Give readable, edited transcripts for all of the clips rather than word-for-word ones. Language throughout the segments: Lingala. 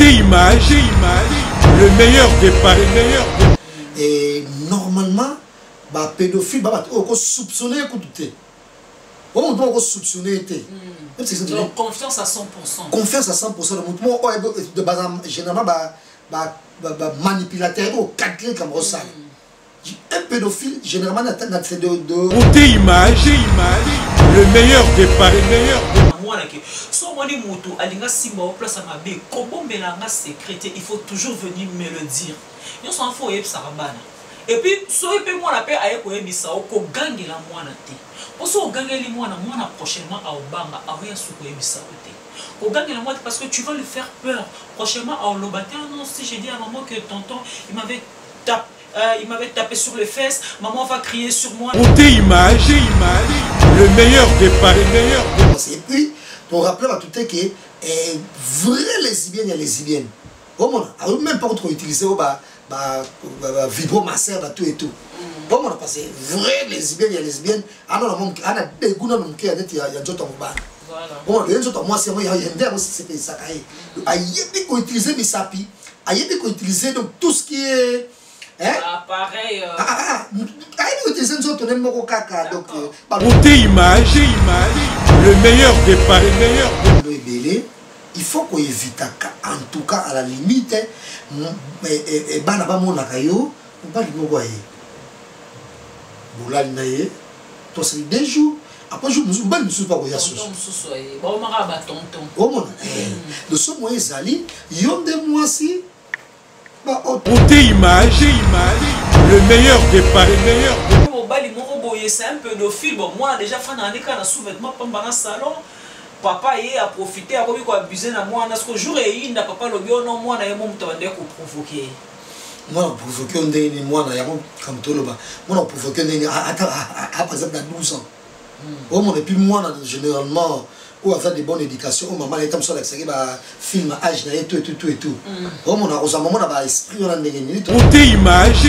Côté image, le meilleur des paris. Et normalement, bah pédophile, bah on soupçonner écoutez. On doit soupçonner donc confiance à 100%. Confiance à 100% de mouvement de base généralement bah manipulateur au calcul comme ça. Un pédophile généralement n'a fait de Côté image, le meilleur des paris. Soit moi les motos, alinga simba au place à ma bé, comment mélanger secrétaire, il faut toujours venir me le dire. Nous sommes faux et ça rabana. Et puis, soit il peut moi la paix avec quoi misa au ko gangue la moi na té. Pour ça au gangue les moi na prochainement à Obanga, à rien sous quoi misa au té. Au gangue la moi parce que tu vas lui faire peur. Prochainement à Olobaté, non si j'ai dit à maman que tonton il m'avait tapé sur les fesses, maman va crier sur moi. Côté image, le meilleur des paris. Et puis, pour rappeler à tout est que vraies lesbiennes, il y a lesbiennes. Même pas trop utiliser vibromasseur, tout et tout. Bon, parce que vraies lesbiennes, il y a lesbiennes. Ah non, il y a des goûts qui y a d'autres en bon, les autres, moi, c'est moi, il y a un verre aussi, c'est ça. Il y a des utiliser mes sapis. Il y a des utiliser donc tout ce qui est. Pareil. Côté image, le meilleur des paris. Il faut qu'on évite, en tout cas à la limite, des jours. Après, je ne suis pas de ce moyen, il y a des mois si. Côté image, le meilleur des paris. C'est un pédophile. Bon, moi, déjà, fan un écran sous-vêtement pendant le salon. Papa a profité, a abusé de moi. Parce que jour et il n'a pas le bio, non, moi, on provoqué. Moi, provoqué, moi, comme tout le monde. Moi, provoqué, par exemple, à 12 ans. Et puis, moi, généralement, ou à faire des bonnes éducations, maman est comme ça, film, âge, tout. On a un moment dans l'esprit, on a des minutes. Côté image,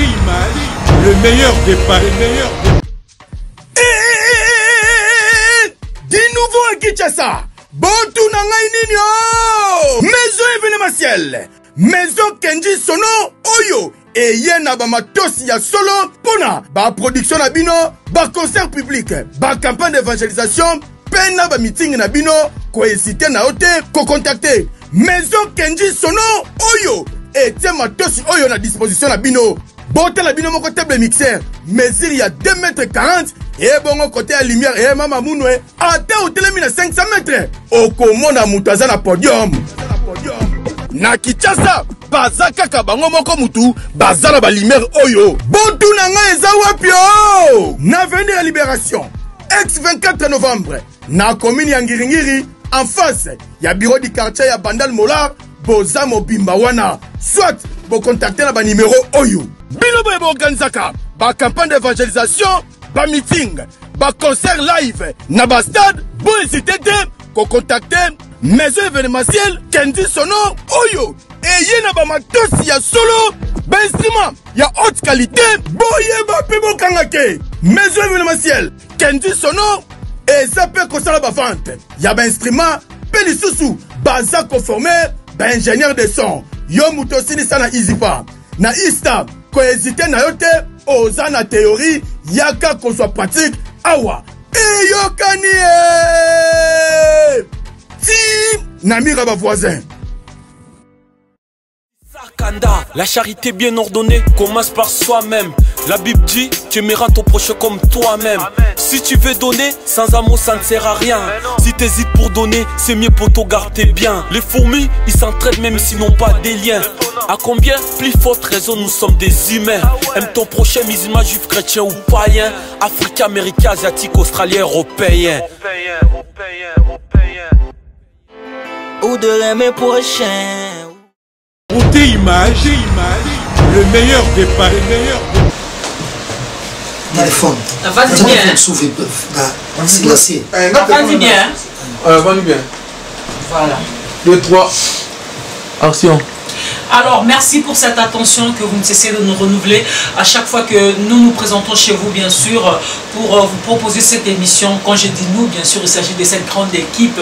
le meilleur des paris. Di nouveau à Kinshasa, Bontu Nangai Nino, maison événementielle, maison Kenji Sono, Oyo, et Yena Bamatosi ya solo, Pona, ba production na bino, ba concert public, ba campagne d'évangélisation, pena ba meeting na bino, ko hésiter na ote, ko contacter, maison Kenji Sono, Oyo, et tiens Matosi Oyo na disposition na bino. Bote la bino moko table mixeur, mesure il y a 2,40 m. Et bon côté à lumière et mama mounoué, ate hôtel à 500 mètres. Oko mona mutaza na podium. Na Kinshasa, bazaka kabango moko mutu, bazala ba lumière oyo. Bontu nanga eza wapio. Na avenue la Libération, ex-24 novembre, na commune ya Ngiringiri, en face, ya bureau du quartier ya Bandal Molar, boza mobimba wana. Soit, bo contacter la ba numéro oyo. Bilobo ebo organizaka, ba campagne d'évangélisation, ba meeting, ba concert live, na ba stade, bo hésiter ko contacter maison événementielle Kenji Sono Oyo. Et yena ba matosi ya solo, ba instrument ya haute qualité, boye ba pebo kangake. Maison événementielle Kenji Sono et ça peut consommer ba vente. Ya ba instrument, pelisusu, baza conformé, ba ingénieur de son. Yo mutosini sana izipa. Na Ista, ko hésiter na yote, oza na théorie, yaka qu'on soit pratique, awa. Et yo kanie! Ti, namira ba voisin. Sarkanda, la charité bien ordonnée commence par soi-même. La Bible dit, tu aimeras ton prochain comme toi-même. Si tu veux donner, sans amour ça ne sert à rien. Si tu hésites pour donner, c'est mieux pour te garder bien. Les fourmis, ils s'entraident même s'ils n'ont pas des liens. À combien plus forte raison nous sommes des humains. Aime ton prochain musulman, juif, chrétien ou païen. Africain, américain, asiatique, australien, européen. Ou de mes prochains. Côté image, le meilleur des paris. Téléphone. Vas-y bien. Vas-y bien. Vas-y bien. Voilà. 2, 3. Action. Alors, merci pour cette attention que vous ne cessez de nous renouveler à chaque fois que nous nous présentons chez vous, bien sûr, pour vous proposer cette émission. Quand je dis nous, bien sûr, il s'agit de cette grande équipe.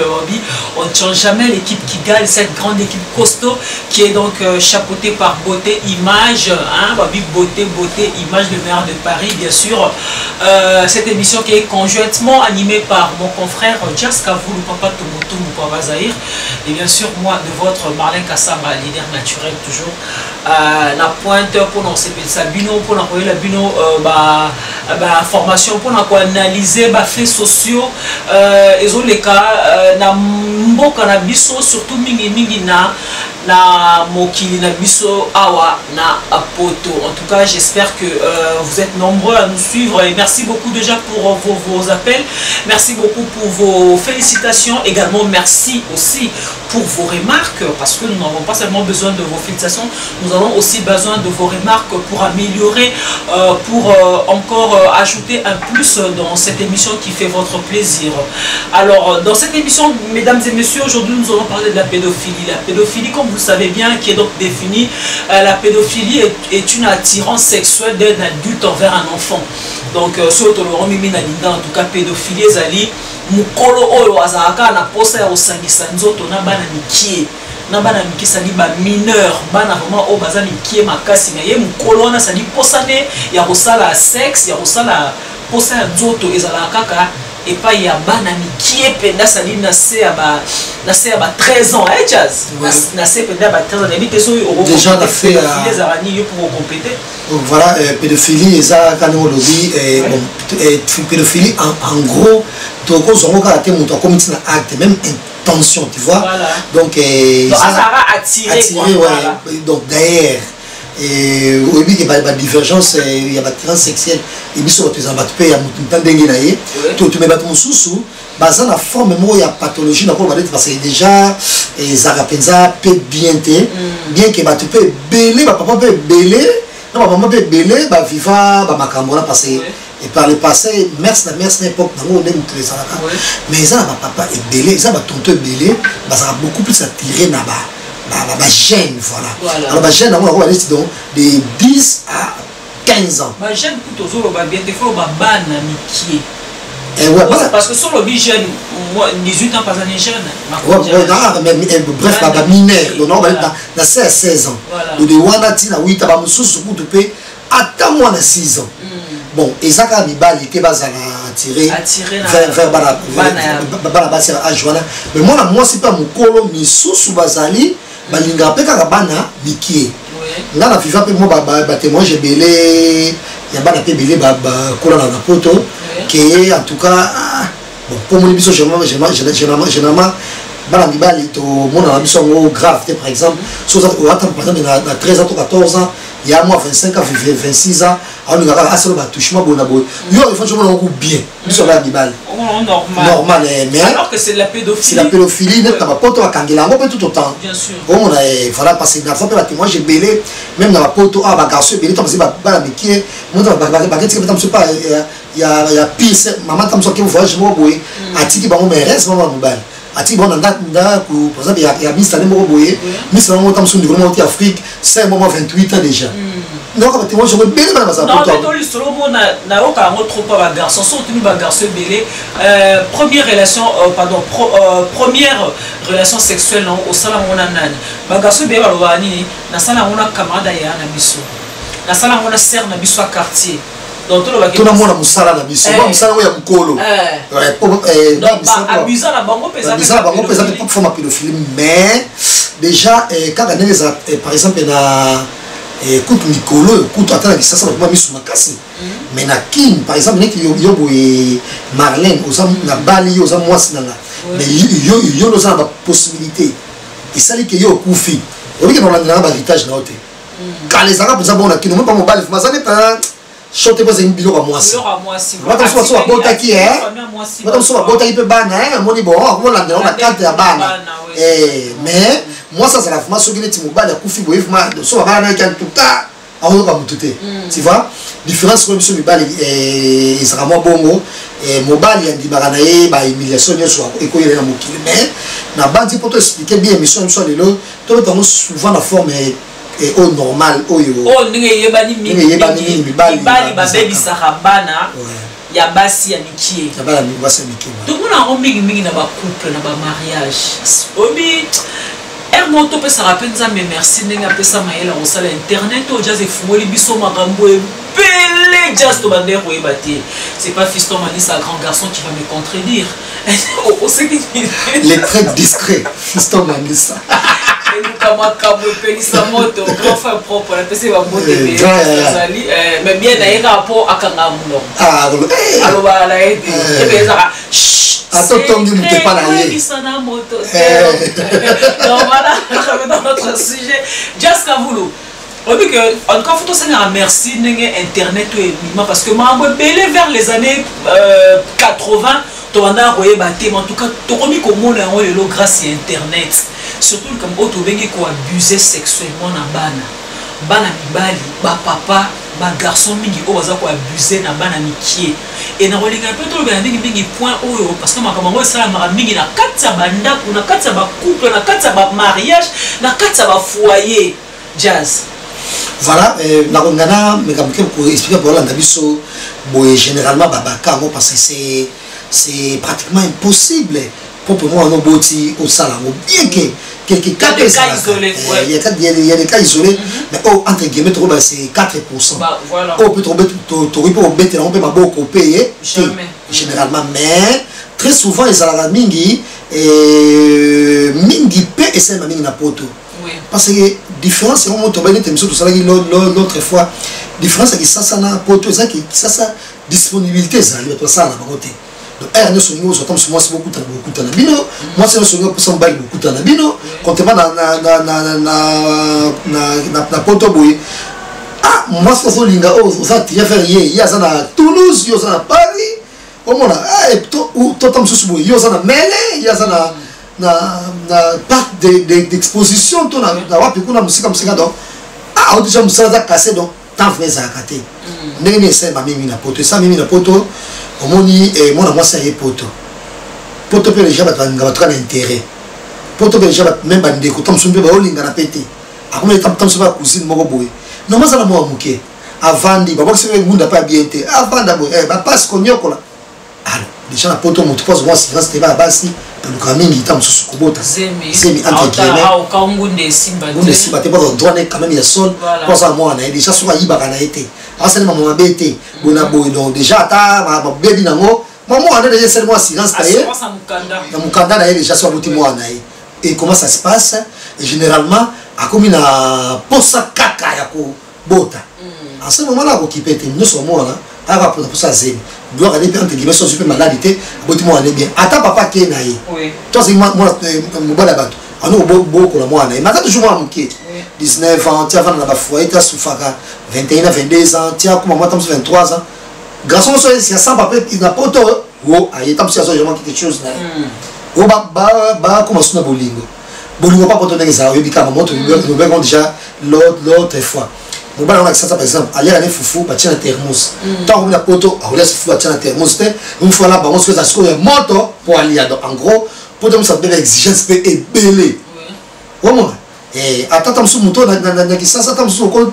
On ne change jamais l'équipe qui gagne, cette grande équipe costaud qui est donc chapeautée par Beauté Image, hein, Beauté Image, le maire de Paris, bien sûr. Cette émission qui est conjointement animée par mon confrère Jas Kavoulou, Papa Tomoto Moupava Zahir, et bien sûr, moi, de votre Marlène Kassamba, leader naturel. Toujours la pointe pour nous Sabino pour nous la bino information pour nous analyser les faits sociaux et les cas na mboka na biso surtout mingi na mokili na biso awa na poto. En tout cas, j'espère que vous êtes nombreux à nous suivre et merci beaucoup déjà pour vos appels, merci beaucoup pour vos félicitations, également merci aussi pour vos remarques, parce que nous n'avons pas seulement besoin de vos félicitations, nous avons aussi besoin de vos remarques pour améliorer, pour encore ajouter un plus dans cette émission qui fait votre plaisir. Alors, dans cette émission, mesdames et messieurs, aujourd'hui nous allons parler de la pédophilie. La pédophilie, comme vous le savez bien, qui est donc définie, la pédophilie est une attirance sexuelle d'un adulte envers un enfant. Donc, surtout en tout cas, pédophilie, zali mukolo oyo azalaka na posa ya osangisa nzoto na bana mikie na bana mikie sali ba mineur bana vraiment o baza mikie makasi na ye mukolo wana sali posa ne ya kosala sexe ya kosala posa ya nzoto ezalaka kaka epai ya bana mikie penda sali na se ya ba 13 ans Jas na se penda ba 13 ans et bité so déjà la fait les arani yo pour compléter. Voilà, pédophilie ça quand on le dit pédophilie en gros donc on a été monté comme un acte même intention, tu vois. Voilà. Donc ça va attirer ouais. Voilà. Donc d'ailleurs et au début il y a pas divergence, il y a pas attirance sexuelle et bien sûr tu as battu il y a mutant dengue naie tu mets battu sous basé la forme moi il y a pathologie na pour parce que déjà ça rapenza peut bien que battu peut belé papa peut belé non maman peut belé ba vivant ba makambola parce que et par le passé merci l'époque dans on aime tous les ça mais ça va papa et belé ça va tonton belé ça va beaucoup plus attiré na ba jeune voilà alors ba jeune on va aller de 10 à 15 ans ba jeune tout toujours ba bien des fois ba bana mikie et ouais parce que sur le jeune moi 18 ans pas année jeune mais bref ba mineur donc on va dans 16 ans de wana tina 8 ba mususu kutu pe ata moi na 6 ans. Bon, et ça quand il était basé à attirer vers bana basi à Joana. Mais moi c'est pas mon colo ni sous basali, balinga pe ka bana mikie. Là la FIFA pe moi ba témoin j'ai belé, ya bana pe belé ba kola na poto qui en tout cas bon pour mon émission généralement bana mibali to mona na biso ngo grave par exemple, so ça par exemple na 13 ans ou 14 ans il y a moi 25 ans 26 ans on a assez le touchement bon yo il faut jouer on bien biso la mibali normal mais alors que c'est la pédophilie n'est pas poto à kangela ngo tout autant bien sûr on a voilà parce que na fois pe témoin j'ai belé même dans la poto ba garçon belé comme si ba mikie moi ba que tu pas il y a pire maman tam so que voyage mo boy atiki ba mo reste maman mobile ati bon nda par exemple il y a mis l'année boyé mis l'année tam so niveau monter Afrique c'est moment 28 ans déjà non comme moi je me belé dans ça non mais toi solo mo na oka ngo trop pas garçon surtout ba garçon belé première relation première relation sexuelle non au sala mona nani ba garçon belé ba lobani na sala mona camarade ya na biso na sala mona sœur na biso à quartier. Donc tout le monde a musala na biso ba musala ya mukolo abusant la bango pesant pour forme pédophilie mais déjà quand on par exemple na écoute Nicolo écoute attends ça va misu makasi mais na Kim par exemple nek yo boy Marlène osam na bali osam mwasi na mais yo no ça ba possibilité et ça que yo kufi on dit que dans la héritage na hote quand les arabes ça bon na Kim même pas mobile mais ça n'est pas chote pas une bilo à moi si attention so bota ki attention so bota ipe bana moni bon on la na carte ya bana mais moi ça la formation qui est mobile kufi boivement so bana qui tout ta on va mututé tu vois différence comme sur mobile et ça vraiment bongo et mobile il dit barana e ba humiliation so e ko yele na mokili mais na bandi pour te expliquer bien mission so lelo to souvent la forme et au normal oyo oh ndenge yebani mingi bali babebisaka bana ya basi ya mikie ya bana basi ya mikie tout le monde mingi na ba couple na ba mariage obi moto pe ça rappelle ça mais merci ndenge apesa mayela au sala internet o jazz efungoli biso makambo ebele jazz to bande ko ebate c'est pas fiston Manissa un grand garçon qui va me contredire on sait que les traits discrets fiston Manissa et nous comme kabo pelisa moto grand frère propre la pese ba moto mais bien na rapport akanga mulo alors ba la aide et ça attends Tongi n'était pas là moto donc voilà dans notre sujet Jazz Kavulu on dit que en tout cas faut se merci internet parce que moi belé vers les années 80 to anda royebate en tout cas to komi ko mona le grâce à internet surtout comme auto bengi ko abuser sexuellement na bana mibali ba papa ba garçon mingi o baza ko abuser na bana mikie et na rolinga pe to ba ndingi point oyo parce que makambo ça mara mingi na katsa banda na katsa ba couple na katsa ba mariage na katsa ba foyer Jazz voilà na ngana mais comme pour expliquer pour l'anda biso boy généralement babaka parce que c'est pratiquement impossible pour moi on boti au salon bien que quelques cas isolés il y a des cas isolés mais entre guillemets c'est 4%. Voilà. On peut tomber pour mettre on peut pas beaucoup payer généralement mais très souvent les salariés mingi paie et c'est mingi na poto. Parce que différence c'est on tomber des tout ça l'autre fois différence c'est que ça na poto ça qui ça disponibilité ça le ça na côté. Donc nous sommes nous sommes moi c'est beaucoup de bino moi c'est nous sommes pour son bail beaucoup de bino quand tu vas na poto boy ah moi c'est ça linga oh ça tu vas faire hier ça na Toulouse hier ça na Paris au moins ah et toi tu sous boy hier ça na Mélé hier ça na parc d'exposition toi na wapi kuna musique comme ça donc ah on déjà musique ça cassé donc tant fait ça cassé nene c'est ma mimi na poto ça mimi na poto omoni mona mwasi aye poto pe les gens batanga intérêt poto pe les gens même bandeko tamsumbe ba olinga na pete akoma tamsumbe ba cousine moko boye no mazala mo amuke avandi ba boxe be munda pas bien té avanda boye ba passe konyokola alors déjà na poto moto pose moi si reste ba basi pe le kamingi tamsusu kobota zemi entre guillemets au kaungunde simba te pas droit quand même il y a sol pour ça moi na déjà soit yiba kana été asali maman bete bona boy donc déjà ta ma baby nango maman on a déjà seulement silence taillé na mukanda na déjà soit buti moi na et comment ça se passe et généralement a comme na posa kaka ya ko bota à ce moment là ko kipete nous sommes moi là ava pour ça zemi doit aller entre guillemets sur super maladité buti moi aller bien ata papa ke na oui toi c'est moi mobala bato ano beaucoup la moi na mais toujours moi muke 19 ans, tu as dans la foyer, tu as souffert 21 à 22 ans, tu as comme moi, tu as 23 ans. Garçon, il y a 100 papiers, il n'a pas autant. Oh, il y a quelque chose là. Oh, comment est-ce que bolingo? Bolingo pas pour donner ça, il y a des moments où déjà l'autre fois. Mon bal on a ça par exemple, aller à foufou, bâtir un thermos. Tant on a poto, on laisse foufou bâtir un thermos, une fois là, on se fait ça sur un moto pour aller en gros, pour donner ça de l'exigence et belé. Oh mon. Et attends sous moto na kisasa tam sous ko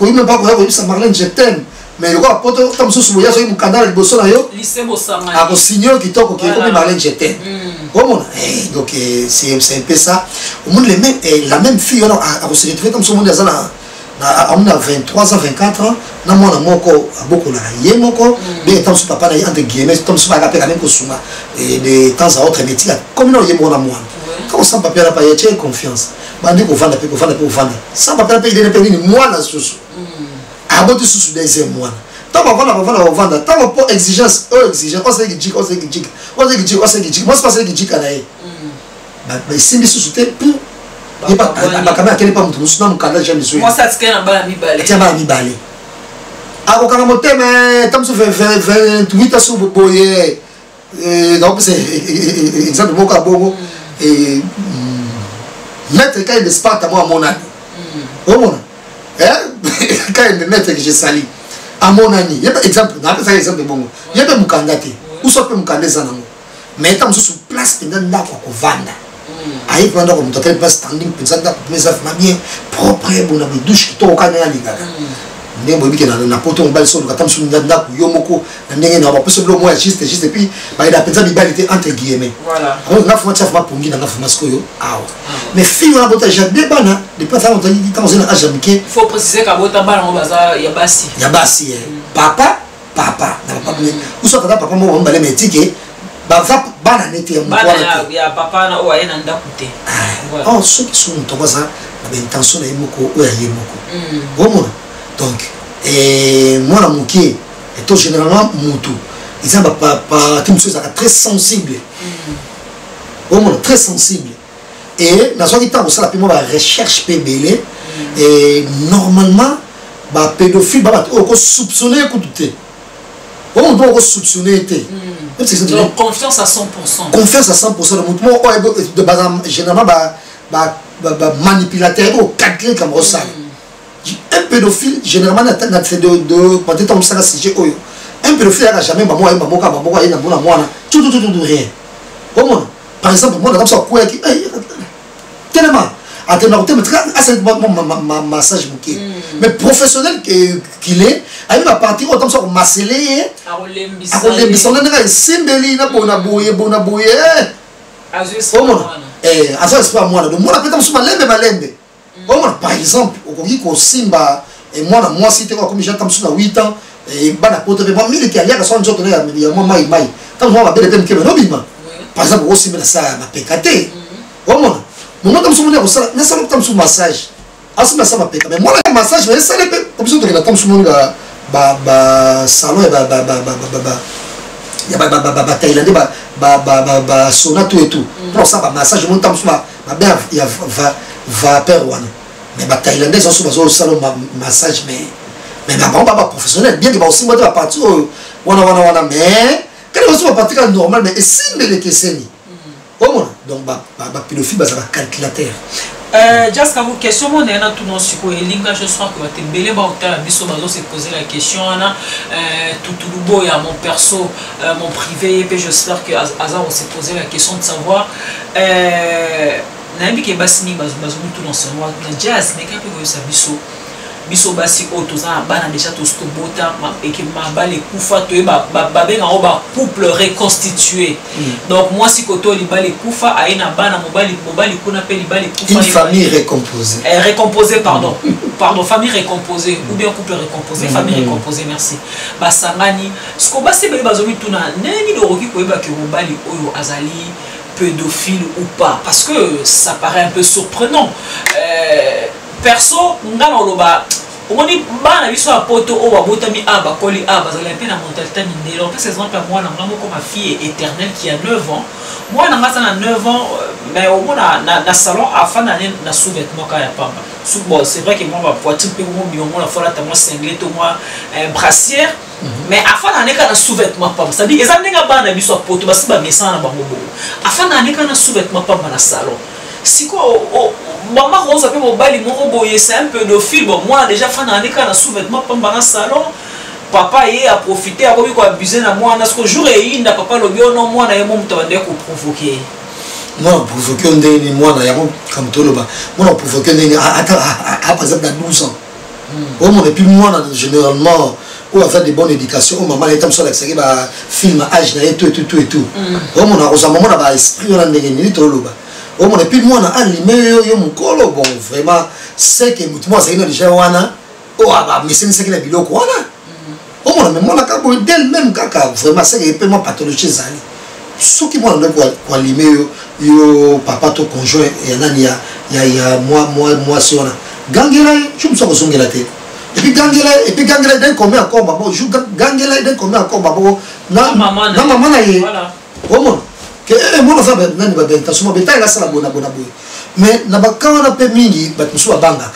même pas ko ça Marlène je t'aime mais le gars poto tam sous boya so mukanda le bosso na yo lycée Mosanga a ko signo qui toko qui comme Marlène je t'aime comment donc c'est un peu ça au monde les mêmes la même fille on a se retrouver comme ce monde on a 23 ans 24 ans na mona moko beaucoup na ye moko bien tam sous papa na entre guillemets tam sous pas quand même ko suma et de temps à autre métier comme non ye mona moi quand ça papier là pas y a confiance bandi ko vanda pe ko vanda sans papier pe il est payé moi na susu aboti susu deuxième mois tant va vanda tant pour exigence exigence on sait que jik moi c'est pas ça que jik ana ba simbi susu te pour et pas quand même quel pas mutu na mukanda jamais susu moi ça tient en bas mi balé tiens ba mi balé ako kanga motema tam su 28 asu boye donc c'est exemple moka bongo et mettre quand il ne pas à moi à mon ami au monde quand il me mettre que j'ai sali à mon ami il y a exemple n'a pas exemple bon il y a pas mukandate ou soit pas mukandé ça non mais tant sous place pendant là quoi vanda aïe pendant comme toi pas standing pensant mais ça va bien propre bon na douche qui to kana ya ligaka ndembo biki na poto mbali so katam su ndanda yo moko na ndenge na ba peso blo moi juste et puis ba ida penza bibalité entre guillemets voilà on a fait ça va pongi na fa masko yo mais fille on a bota jadé bana depuis ça on dit quand on a jamké faut préciser qu'à bota bana on baza ya basi papa na papa ou soit papa mo on balé métier baza bana neti ya papa na o ayena ndakute oh ceux qui sont tobaza na intention na yemoko o ya yemoko bon donc moi la moquée est généralement mutu ils ont pas une chose très sensible bon très sensible et dans ce qui temps ça la plus moi recherche PBL et normalement ba pédophile ba ko soupçonner écouter on doit soupçonner donc confiance à 100%. Confiance à 100% le mouvement de base généralement manipulateur au calcul comme ça. Un pédophile généralement n'a fait de quand on ça sujet un pédophile n'a jamais maman na moi tout rien. Comment par exemple moi dans ça quoi qui tellement à tenir massage bouquet mais professionnel qu'il est à une partie autant ça masseler à simbeli na bona boye à ça c'est pas moi donc moi peut-être sur malembe par exemple au ko simba et moi si tu comme j'entends sur 8 ans et bana poto pe moi mille qui a son joto ya moi mai tant moi va belle peine que no bima par exemple au simba ça ma pécaté moi comme sur mon ça mais ça comme sur massage asuma ça ma pécaté mais moi le massage mais ça les comme sur la comme sur mon salon et ba thaïlandais ba sonato et tout pour ça ba massage mon temps sur ma bien il va perdre one mais ba thaïlandais sont sur le salon massage mais ba professionnel bien que ba aussi moi va partir wana mais quand on va partir normal mais si mais les questions donc ba pédophile ba ça va calculateur just comme question mon est tout non siko elinga je crois que te belé ba hôtel biso bazo se poser la question ana tout beau ya mon perso mon privé et j'espère que Azar on s'est posé la question de savoir nabi ke basini bazo tout dans ce mois na jazz mais quand que ça biso basi otoza bana déjà tous to bota et que ma bale kufa to ba benga o ba couple reconstitué donc moi si koto li bale kufa aina bana mobali kuna pe li bale kufa une famille recomposée famille recomposée ou bien couple recomposé famille recomposée merci basangani sko basi be bazomi tuna neni doroki ko ba ke mobali oyo azali pédophile ou pas parce que ça paraît un peu surprenant perso ngana oloba omoni bana biso a poto o babotami aba koli aba zala pe na mentalité mindelo en fait exemple moi na ngamo comme ma fille éternelle qui a 9 ans moi na ngasa na 9 ans mais au moins na salon afin na sous-vêtement ka ya pamba bon c'est vrai que moi va poitrine pe mo biongo la fola ta moi singlet to moi brassière mais afin na sous-vêtement pamba ça dit ezali nga bana biso a poto basi ba messana na bango bo afin na sous-vêtement pamba na salon siko maman rose a fait mon bali mon boye c'est un pédophile bon moi déjà fan en écran sous-vêtement pendant le salon papa y a profité a comme quoi abuser na moi parce que jour et na papa le bio non moi na yemo mutawande ko provoquer moi provoquer ndeni moi na yamo comme tout le bas moi provoquer ndeni à par exemple à 12 ans au moins et puis moi généralement ou à faire des bonnes éducations au maman était sur l'extérieur ba film âge na et tout au moins à maman na ba esprit on a ndeni tout le bas au moins et puis moi na allumé yo mukolo bon vraiment c'est que moi c'est une déjà wana oh ah mais c'est que la biloko wana au moins mais moi na ka boy d'elle même kaka vraiment c'est que peut moi pathologie zali ce qui moi on doit allumer yo papa to conjoint et nani ya moi si on a gangela je me sens zongela tête et puis gangela d'un combien encore babo joue gangela d'un combien encore babo na maman na ye voilà au moins que moi ça ben nani ba ben tasuma beta la sala bona boy mais na ba kawana pe mingi ba tsuba banga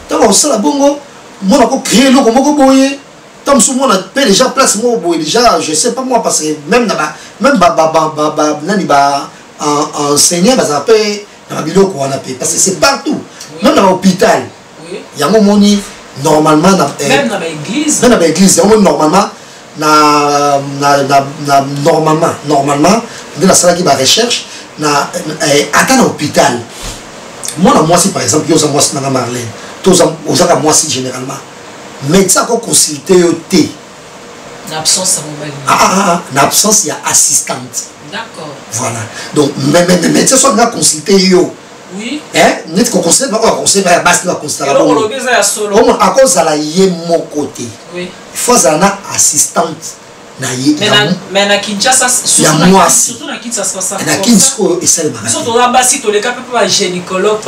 tant sala bongo moi na ko créer loko moko boye tant souvent na pe déjà place moi boye déjà je sais pas moi parce que même nani ba enseigner ba ça pe na biloko wana pe parce que c'est partout même dans l'hôpital il y a moni normalement même dans l'église normalement normalement de la salle qui va recherche attends à l'hôpital. Moi, si par exemple, yo moi si Marlène, moi si généralement. Médecin qu'on consulte au thé. L'absence à mobile. L'absence, il y a assistante. D'accord. Voilà. Donc, médecin soit là consulter yo. Oui. N'est-ce qu'on conseille pas, on conseille pas, basta la consulter. Alors, on le à solo. À cause de la yé mon côté. Oui. Il faut avoir assistante. Mais na Kinshasa, surtout na Kinshasa, ça na Kinshasa et ça le surtout là bas si tu les cas pas gynécologue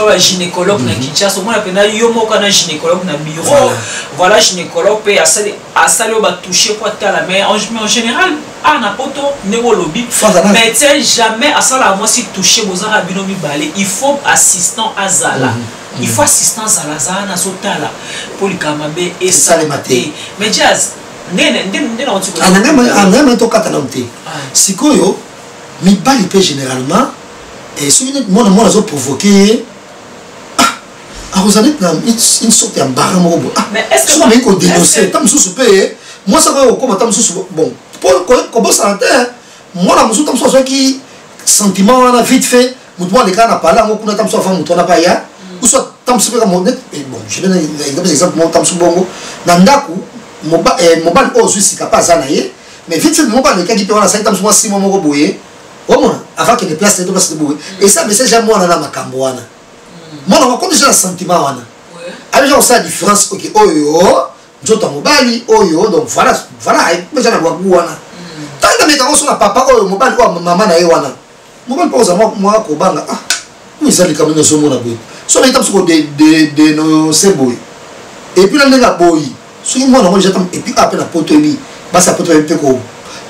na Kinshasa, moi appelle yo moko na gynécologue na bureau. Voilà gynécologue peut à ça le ba toucher quoi la mais en général na poto neurologie médecin jamais à ça la moi si toucher bozara binomi balé, il faut assistant azala. Il faut assistant azala na sotala pour les kamabe et ça les maté. Mais jazz sikoyo mibali pe généralement et ce que moi a provoqué une sorte d'embarras. Mais est-ce que on dénoncer moi ça va comme bon pour ça moi la musu tam so qui sentiment na vite fait mutu les gars na parler ngo kuna tam so fa mutu na pa ya ou soit tam so comme bon je donne un exemple moi tam so bongo na ndaku mobile aussi c'est capable ça naie mais vite fait mobile les gars qui peut on ça tam so 6 mois mo boyer au moins avant que les places de place de boyer et ça mais c'est jamais moi na makambo wana moi on connaît déjà le sentiment wana avec genre ça différence OK oyo njoto mobile oyo donc voilà mais ça na wana tant que mes garçons na papa oyo mobile ou maman na wana mobile pose moi ko banga oui ça les camions sont mon abou so les tam so de no seboy et puis là nga boy so moi na moi j'attends et puis après la potomi ba ça potomi pe ko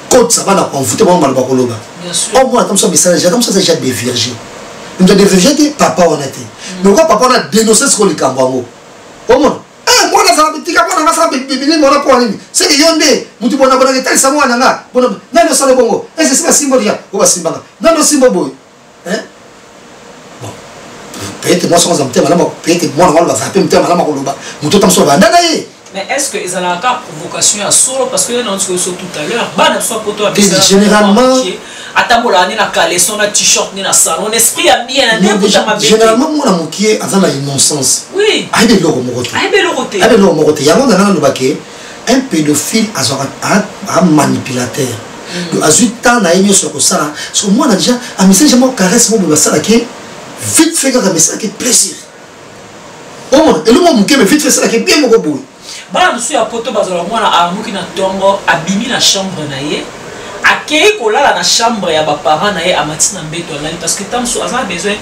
côte ça va na confuter moi mal ba koloba bien sûr au moins tam so message j'attends ça déjà des virgins nous des virgins papa on était donc papa on a dénoncé ce que les cambo au moins moi na ça petit cambo na ça bibili moi na pour nini c'est que yonde mutu bona bona tel ça moi na bona nano ça le bongo et c'est ça symbole ya ko ba simbanga nano symbole boy bon peut-être moi sans amter malama peut-être moi on va faire amter malama ko loba mutu tam so ba ndana ye. Mais est-ce que ils ont la provocation à solo parce que nous avons dit tout à l'heure bah soit pour toi généralement atamola ni na caleçon na t-shirt ni na salon esprit a bien généralement moi na mokié avant la innocence oui aïe loro moroté yango na lo baké un pédophile a manipulateur donc a 8 ans na yé sur ça parce que moi na déjà a message moi caresse moi ba ça qui vite fait que message qui plaisir oh et le moi mokié mais vite fait ça qui bien mo boy bana musu ya poto bazala mwana amuki na tongo abimi na chambre na ye akei kolala na chambre ya ba parents na ye amati na mbeto alali parce que tamso aza besoin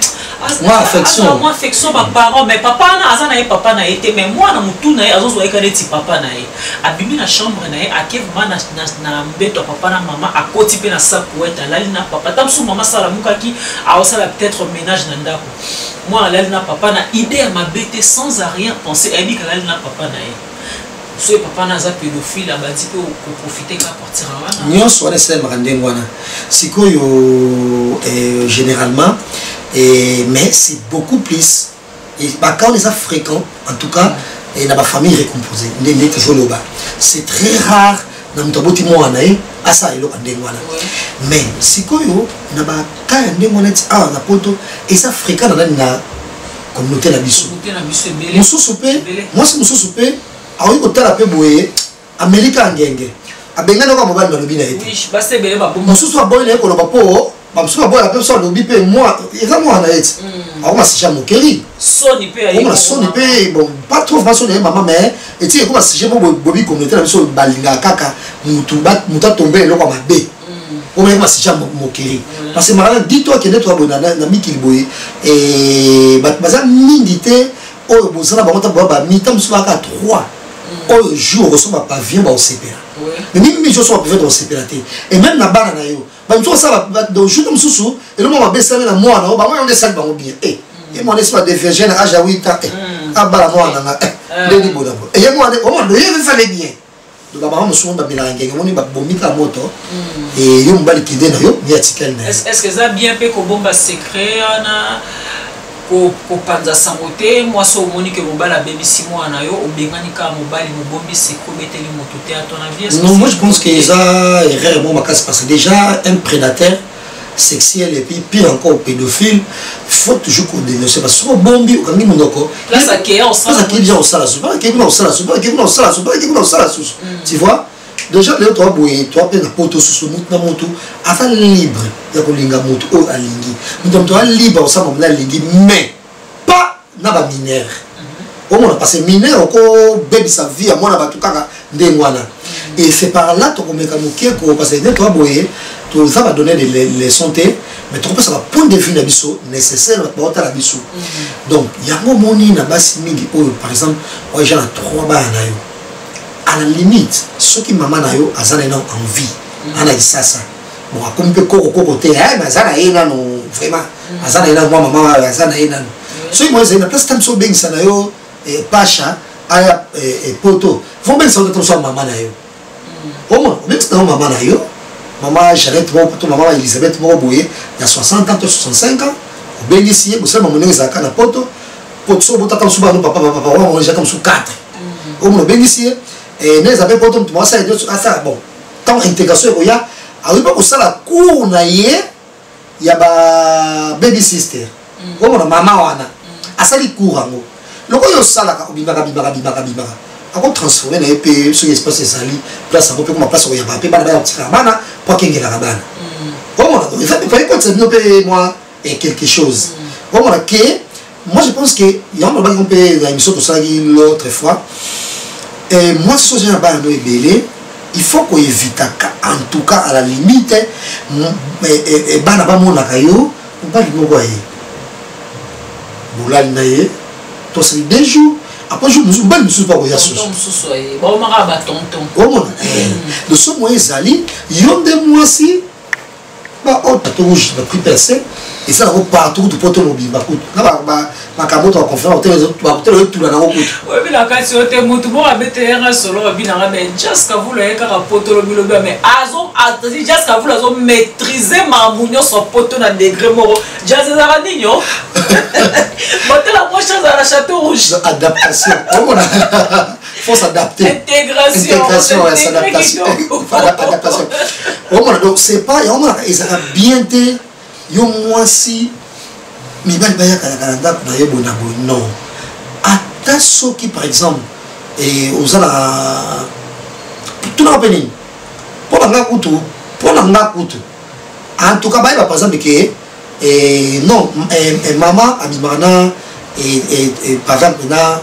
moi affection ba parents mais papa na aza na ye papa na ye te mais moi na mutu na ye azozo eka neti papa na ye abimi na chambre na ye akei mana na mbeto papa na maman akoti pe na sakouette alali na papa tamso maman sala mukaki aosala peut-être ménage na ndako moi alali na papa na idée à mabete sans à rien penser ebi kalali na papa na ye so papa naza pédophile abadi pe ko profiter ka partir wana nyonso wana c'est marande wana sikoyo généralement mais c'est beaucoup plus et bah quand on les a fréquents en tout cas et dans ma famille recomposée n'est toujours là-bas c'est très rare na mtaboti mwana asa ilo ande wana mais sikoyo na ba ka ande mwana na poto et ça fréquent na communauté la biso mususu pe moi c'est mususu pe awi kotala pe boye Amerika ngenge abengana kwa mobile na lobi na ete oui base bele ba bomba mususu aboye na ko loba po ba mususu aboye la pe so lobi pe moi eza moi na ete awa masisha mokeri soni pe ayi on la soni pe bon pas trop façon de maman mais eti ko masisha bo bobi communauté na biso balinga kaka mutu tomber lo kwa mabe on va masisha mokeri parce que malala dis-toi que netto abona na mikili boye et baza mindité oyo bozana bango ta ba mitam so ba 3 au jour on va pas bien au CPA mais même je suis pas au CPA et même na bana na yo ba mso ça va do jour comme sous et le moment baisser na moi na ba moi on descend bango bien et moi n'est pas de virgin à âge 8 ans ah bala moi na deni boda et moi on moi il fallait bien donc ba moi so ba bilange ngoni ba bomika moto et yo mbali kide na yo ya tikel na est-ce que ça bien pe ko bomba secret na ko panza sangote moi so monique mobala baby 6 mois na yo obengani ka mobali mobombi c'est kometeli motote à ton avis non moi je pense que ça erreur bon parce que déjà un prédateur sexuel et puis pire encore pédophile, il faut toujours qu'on dénonce parce que bombi ou quand il monoko là ça qui est en ça qui vient au sala soupe qui vient au sala soupe qui vient au sala soupe qui vient au sala soupe tu vois déjà les toi boy toi pe na poto sous mout na moto afin libre ya ko linga moto o alingi donc toi libre au sama na lingi mais pas na ba mineur au moins parce que mineur ko baby sa vie à moi na ba tukaka ndengwana et c'est par là to ko meka mokie ko parce que toi boy ça va donner des leçons mais trop ça va point de vue na biso nécessaire pour ta la biso donc il y a un moni na basi mingi par exemple moi j'ai 3 ba na yo à la limite ceux qui maman na yo azana na envie ana isasa bon comme pe koko te mais azana ina no vraiment azana ina moi maman azana ina ceux moi c'est na place tam so beng sana yo pacha aya poto vont ben ça de ton maman na yo au moins même si maman na yo maman Jeannette maman Elisabeth Boboye il y a 60 ans 65 ans au bénéficier vous savez maman ezaka na poto so botata suba no papa on déjà comme sous 4 au moins bénéficier et les appels poto tu vois ça ça bon tant intégration il y a arrive au sala cour na ye ya ba baby sister au moins maman wana asali cour ngo loko yo sala ka bimaka ako transformer na EP ce qui se passe ça li place à peu comme place au yaba pe bana ba tika bana pour kengela ka bana comment on il fallait continuer moi et quelque chose comment que moi je pense que il y a un moment on peut la émission tout ça l'autre fois et moi ce que j'ai pas no ebelé il faut qu'on évite en tout cas à la limite et bana ba mona kayo pas du moko aye boulal naye to c'est des jours après je nous pas nous pas voyage bon mara ba tonton de ce moyen zali yon de moi si ba autre rouge ba plus percé et ça va partout tout poto mobile ba coûte na ba kamoto en conférence hôtel ba hôtel tout là na coûte ouais mais la carte hôtel mutu bo abete un solo ba bina mais just ka vous le ka poto lo biloba mais azo atasi just ka vous la zo maîtriser mamunyo so poto na degré moro just za nino botte la prochaine à la château rouge adaptation faut s'adapter intégration ouais, s'adaptation adaptation donc c'est pas ils ont bien été yo moi si mi bali baya kalanda na yo bona non ata soki par exemple et osala tout na opening pour nga kutu en tout cas par exemple que non maman abimana et par exemple na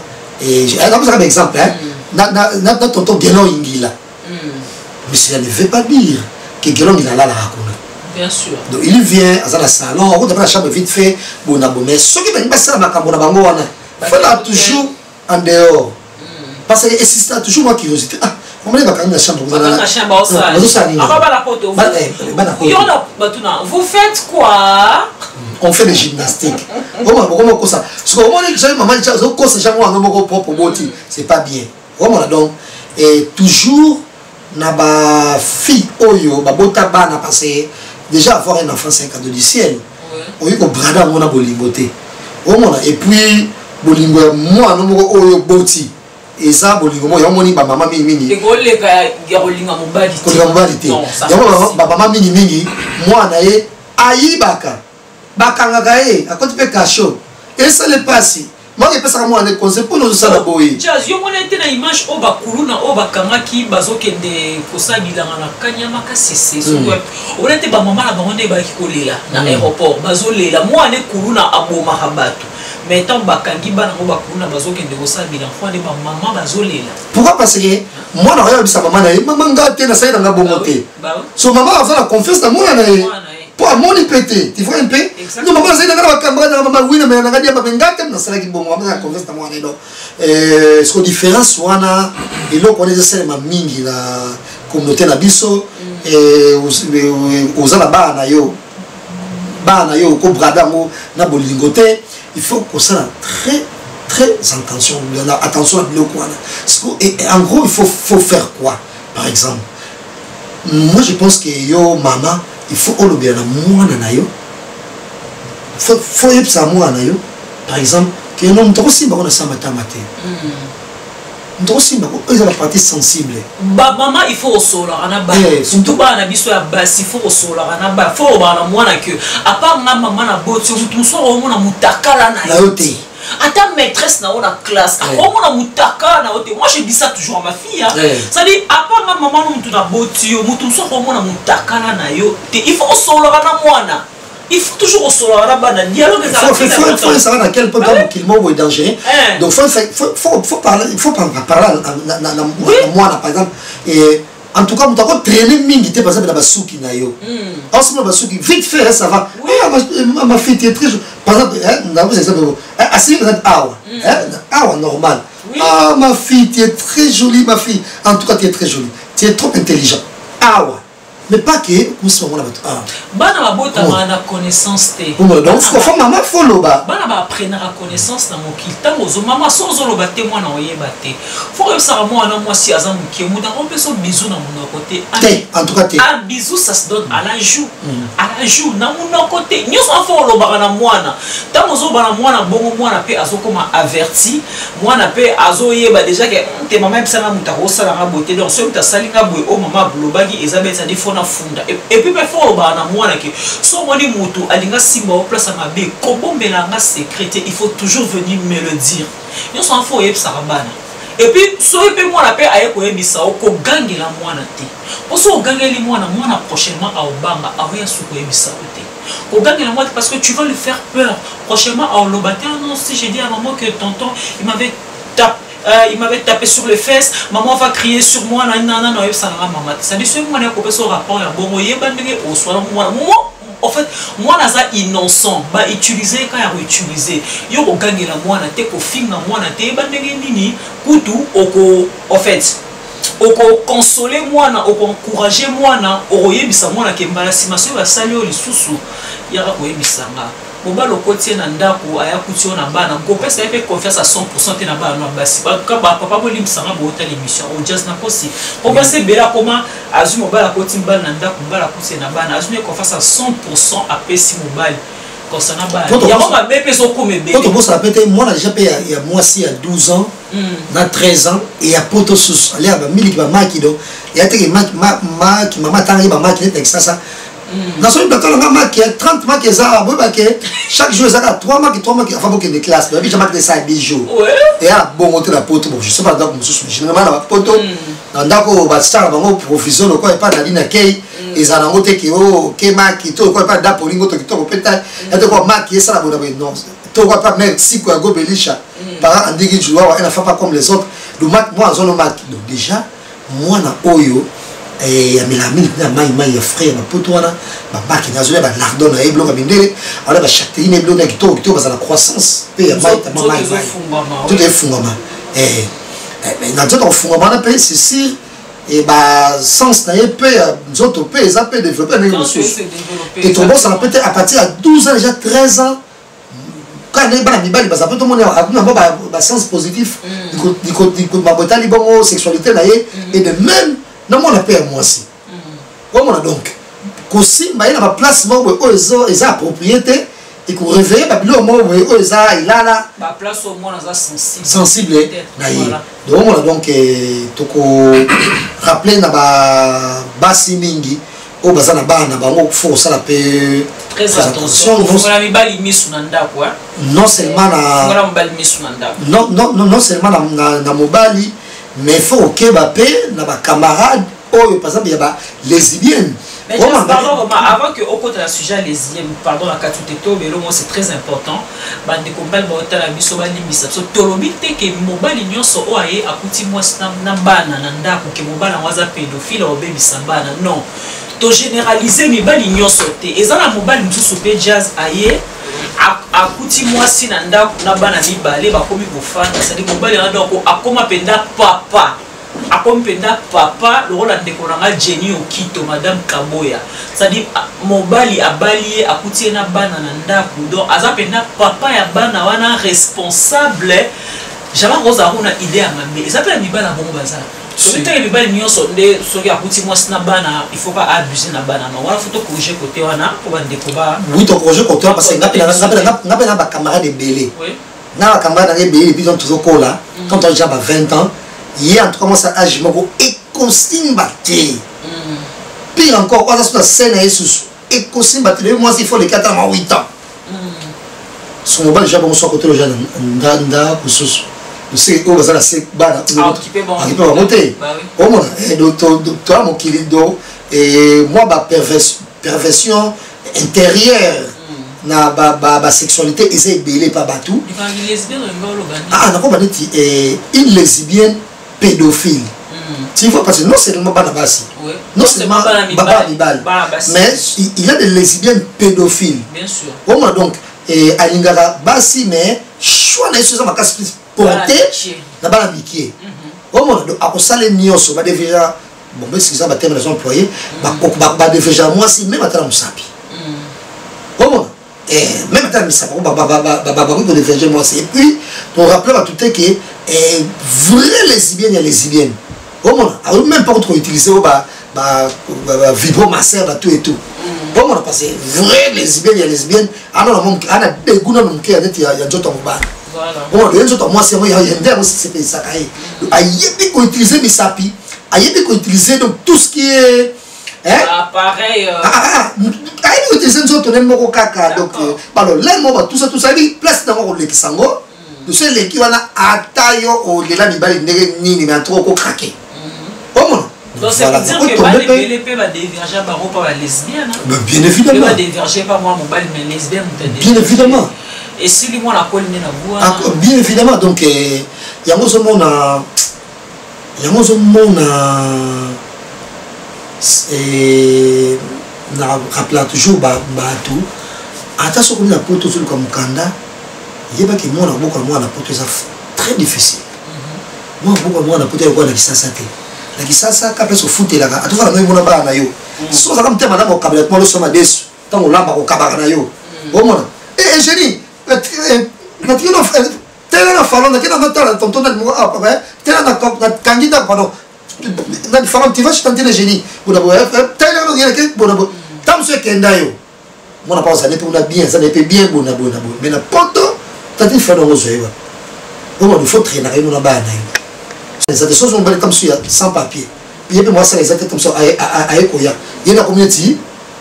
comme ça un exemple na tonton Gelon Ingila mais ça ne veut pas dire que Gelon Ingila là bien sûr donc il vient à la salon on dans la chambre vite fait bon mais ce qui va passer na makambo na bango wana faut là toujours en dehors parce que c'est toujours moi curiosité on va dans la chambre vous faites quoi on fait des gymnastiques comment ça parce que au moins j'ai maman c'est pas bien vraiment donc et toujours na ba fille oyo ba bota bana passer déjà avoir un enfant c'est un cadeau du ciel on y ko brada mona bolingoté au moins et puis bolingo moi no moko oyo boti et ça bolingo mo yomoni ba mama mingi et goleka ya kolinga mobali te yomoni ba mama mingi moi na ye ayibaka bakanga ye akoti pe kasho et ça le passé moi je pense que moi les conseils pour nous ça la boy jazz yo mona tena image o bakuluna o bakanga ki bazokende kosabilanga na kanyama ka sese so web on était ba mama na bango ne ba kikolela na aéroport bazolela moi ne kuluna aboma habatu mais tant bakangi bana o bakuluna bazokende kosabila fwa de ba mama bazolela pourquoi parce que moi na regarde sa maman na maman ngate na saïda ngabomote so maman a fait la confiance dans moi na pour amoni pété tu vois un peu non maman c'est na camarade maman oui mais na ngadia ba ngate na sala ki bon maman a confiance dans moi na donc ce que différence wana et là on est c'est ma mingi la communauté na biso et aux ala bana yo ko brada mo na bolingoté il faut qu'on soit très attention à bloquer et en gros il faut faire quoi par exemple moi je pense que yo maman il faut on bien moi na yo faut y ça moi na yo par exemple que non trop si bon ça matin nous aussi ils ont la partie sensible maman il faut au solo anaba surtout ba na biso ya basi il faut au solo anaba faut ba na mwana que à part na maman na boti tout so o mona mutakala na yote ata maîtresse na ona classe o mona mutakala na yote. Moi je dis ça toujours à ma fille ça dit à part na maman no mutu na boti o mutu so o mona mutakala na yote. Il faut au solo na mwana. Il faut toujours au solo na dialogue. Il faut savoir dans quel point qu'il mot est dangereux. Donc faut parler, il faut parler à moi par exemple. Et en tout cas, on t'a traîné mingi par exemple dans basuki na yo. Ensemble basuki vite fait ça va. Ma fille est très jolie. Par exemple, dans vous exemple assis par exemple awa normal. Ah ma fille tu es très jolie ma fille. En tout cas tu es très jolie. Tu es trop intelligent. Awa. Mais pas que nous sommes là bana babota na connaissance te donc faut maman faut loba bana ba apprendre à connaissance na mokili tango zo maman so zo loba te mwana oyeba te faut que ça mwana mwasi aza mukie muda on peut so bisou na mon côté en tout cas te un bisou ça se donne à la joue na mon côté nyo so faut loba na mwana tango zo bana mwana bongo mwana pe azo koma averti mwana pe azo yeba déjà que te maman psana mutako sala nga beauté donc so ta salinga boy o maman blobaki ezabet ça dit na funda et puis mais faut ba na mwana que so moni mutu alinga simba au place ma be kobombela nga secrétaire il faut toujours venir me le dire yo so faut yeb sarabana et puis so pe mwana pe aye ko yebisa ko gangela mwana te po so gangeli mwana prochainement a obanga avoya su ko yebisa te ko gangela mwana parce que tu vas lui faire peur prochainement a lobaté non si j'ai dit à maman que tonton il m'avait tapé sur les fesses, maman va crier sur moi, ça dit, moi, je rapport en fait, moi, je suis innocent, je vais utiliser quand je vais utiliser. Je vais gagner la moine, je vais faire la moine, je vais en fait, consoler moi, encourager moi, je vais mobalo kotie na ndako aya kutio na bana kopesa pe confiance à 100% te na bana no basi ba papa bolim sanga bo ta l'émission o just na kosi ko base bela comment azu mobala koti mbala na ndako mbala kutie na bana azu confiance à 100% a pesi mobile concernant bana ya mama bebe so comme bebe poto bossa pété moi déjà payé il y a moi si à 12 ans na 13 ans et à poto sous aller ba miliki ba makido ya te ki mama tangi ba maki net ça dans son plateau, on a marqué 30 marques, chaque jour, ça a 3 marques, enfin, beaucoup de classes. Mais j'ai marqué ça 10 jours. Et à bon monter la poteau, je ne sais pas, généralement, la poteau, dans le star, le professeur, le quoi, pas la ligne à Kay, et ça a un qui est marqué, tout quoi, pas d'Apolingo, qui est au pétale, et de quoi marquer ça, la bonne non. Tout quoi, pas même si quoi, go belisha, par un dégât, je vois, elle ne fait pas comme les autres. Le marque, moi, en zone marque. Donc, déjà, moi, na Oyo, et ya milamil na mai ya frère na potwana ba baki na zoya ba lardon na eblo ka bindele ala ba chactine eblo na kito ba la croissance pe ya mai ta mai tout est fungama mais na tout fungama na pe c'est sûr et ba sens na pe nzoto pe ça peut développer na ressources et tout bon ça peut être à partir à 12 ans déjà 13 ans quand les bana mibali ba ça peut tout monde ba sens positif du ba botali bongo sexualité na et de même non, on a payé moi aussi. Comment on a donc aussi, il y a ma place, ils ont propriété et qu'on réveille, ils ont la place au moins sensible. Sensible. Donc on a donc rappelé na basi mingi au bazana bana bango faut ça la paix. Très attention. Non seulement non seulement na mobali mais il faut que na ba camarades ou par exemple il y a lesbiennes. Mais pardon, avant que au côté de la sujet lesbienne, pardon la katuteto, mais moi c'est très important. Bande kombal ba otala biso ba limisa. So tolobite ke mobali nyonso o aye akuti mwasi na bana na ndako ke mobala waza pédophile o bebisa bana. Non. To généraliser mibali nyonso te. Ezala mobali mususu pe jazz aye akuti mwasi na ndako na bana mibale bakomi kofana. C'est-à-dire mobali na ndako akoma penda papa. Akompenda papa le rôle de Koranga Jenny Okito madame Kaboya c'est-à-dire mobali abali akuti na bana na ndako donc azapenda papa ya bana wana responsable jama roza ona idée ya mambe ezapela mibala bongo bazala solitaire mibali nyonso nde soki akuti mwasi na bana il faut pas abuser na bana non wala photo projet côté wana ko bande ko ba oui ton projet côté parce que ngapela na ba camarade belé na ba camarade belé puis on toujours là quand on a 20 ans il y a en tout cas moi ça âge moko et cosimba te pire encore on a sur la scène et sous et cosimba te moi il faut les 4 ans 8 ans son mobile déjà bon soit côté le jeune ndanda kususu c'est au bazala c'est bana occupé bon monter au moins toi mon kilido et moi ba perversion intérieure na ba sexualité essaie belé pas batou ah na ko baneti une lesbienne pédophile tu vois parce que non seulement bana basi non seulement baba bibal mais il y a des lesbiennes pédophiles bien sûr au moins donc alingaka basi mais choix na eso za makasi porter na bana mikie au moins donc akosala nyoso ba déjà bon mais c'est ça ba terme les employés ba déjà moi si même atala musapi au moins même dans ça de déverger moi et puis on rappelle à tout est que vrai lesbienne et lesbienne au moins même pas trop utiliser vibromasseur tout et tout au moins parce que vrai lesbienne et lesbienne alors on a des goûts dans mon cœur il y a d'autres voilà bon les autres moi c'est moi il y a des aussi c'est ça il faut utiliser mes sapis il faut utiliser donc tout ce qui est pareil il utiliser nous autres moko kaka donc alors là moi tout ça place dans le kisango de ce qui wana atayo au delà ni bali ndenge nini mais trop ko craquer au moins donc c'est pour dire que les LP va déverger par rapport à lesbienne bien évidemment va déverger pas moi mobile mais lesbienne bien évidemment et si lui moi la colle na voix bien évidemment donc yango zo mona et na rappela toujours tout attention comme la poto sur comme kanda yeba que moi na boko moi na poto ça très difficile moi boko moi na poto quoi na kisasa te na kisasa ka peso futé là atoka na moi na ba na yo so ça comme tema na mo kabela moi le soma desu tango lamba ko kabaka na yo au moins et génie na tino tela na falon na kena na tala tonton na mo ah papa tela na candidat pardon na différentes tu vas chanter le génie pour d'abord tela no yele ke pour d'abord tam se kenda yo mon pas ça n'est pas bien ça n'est pas bien bon mais na poto tati fa no zo yo au moins il faut traîner na ba na yo ça des choses on va comme ça sans papier puis et moi ça les comme ça à ekoya yena community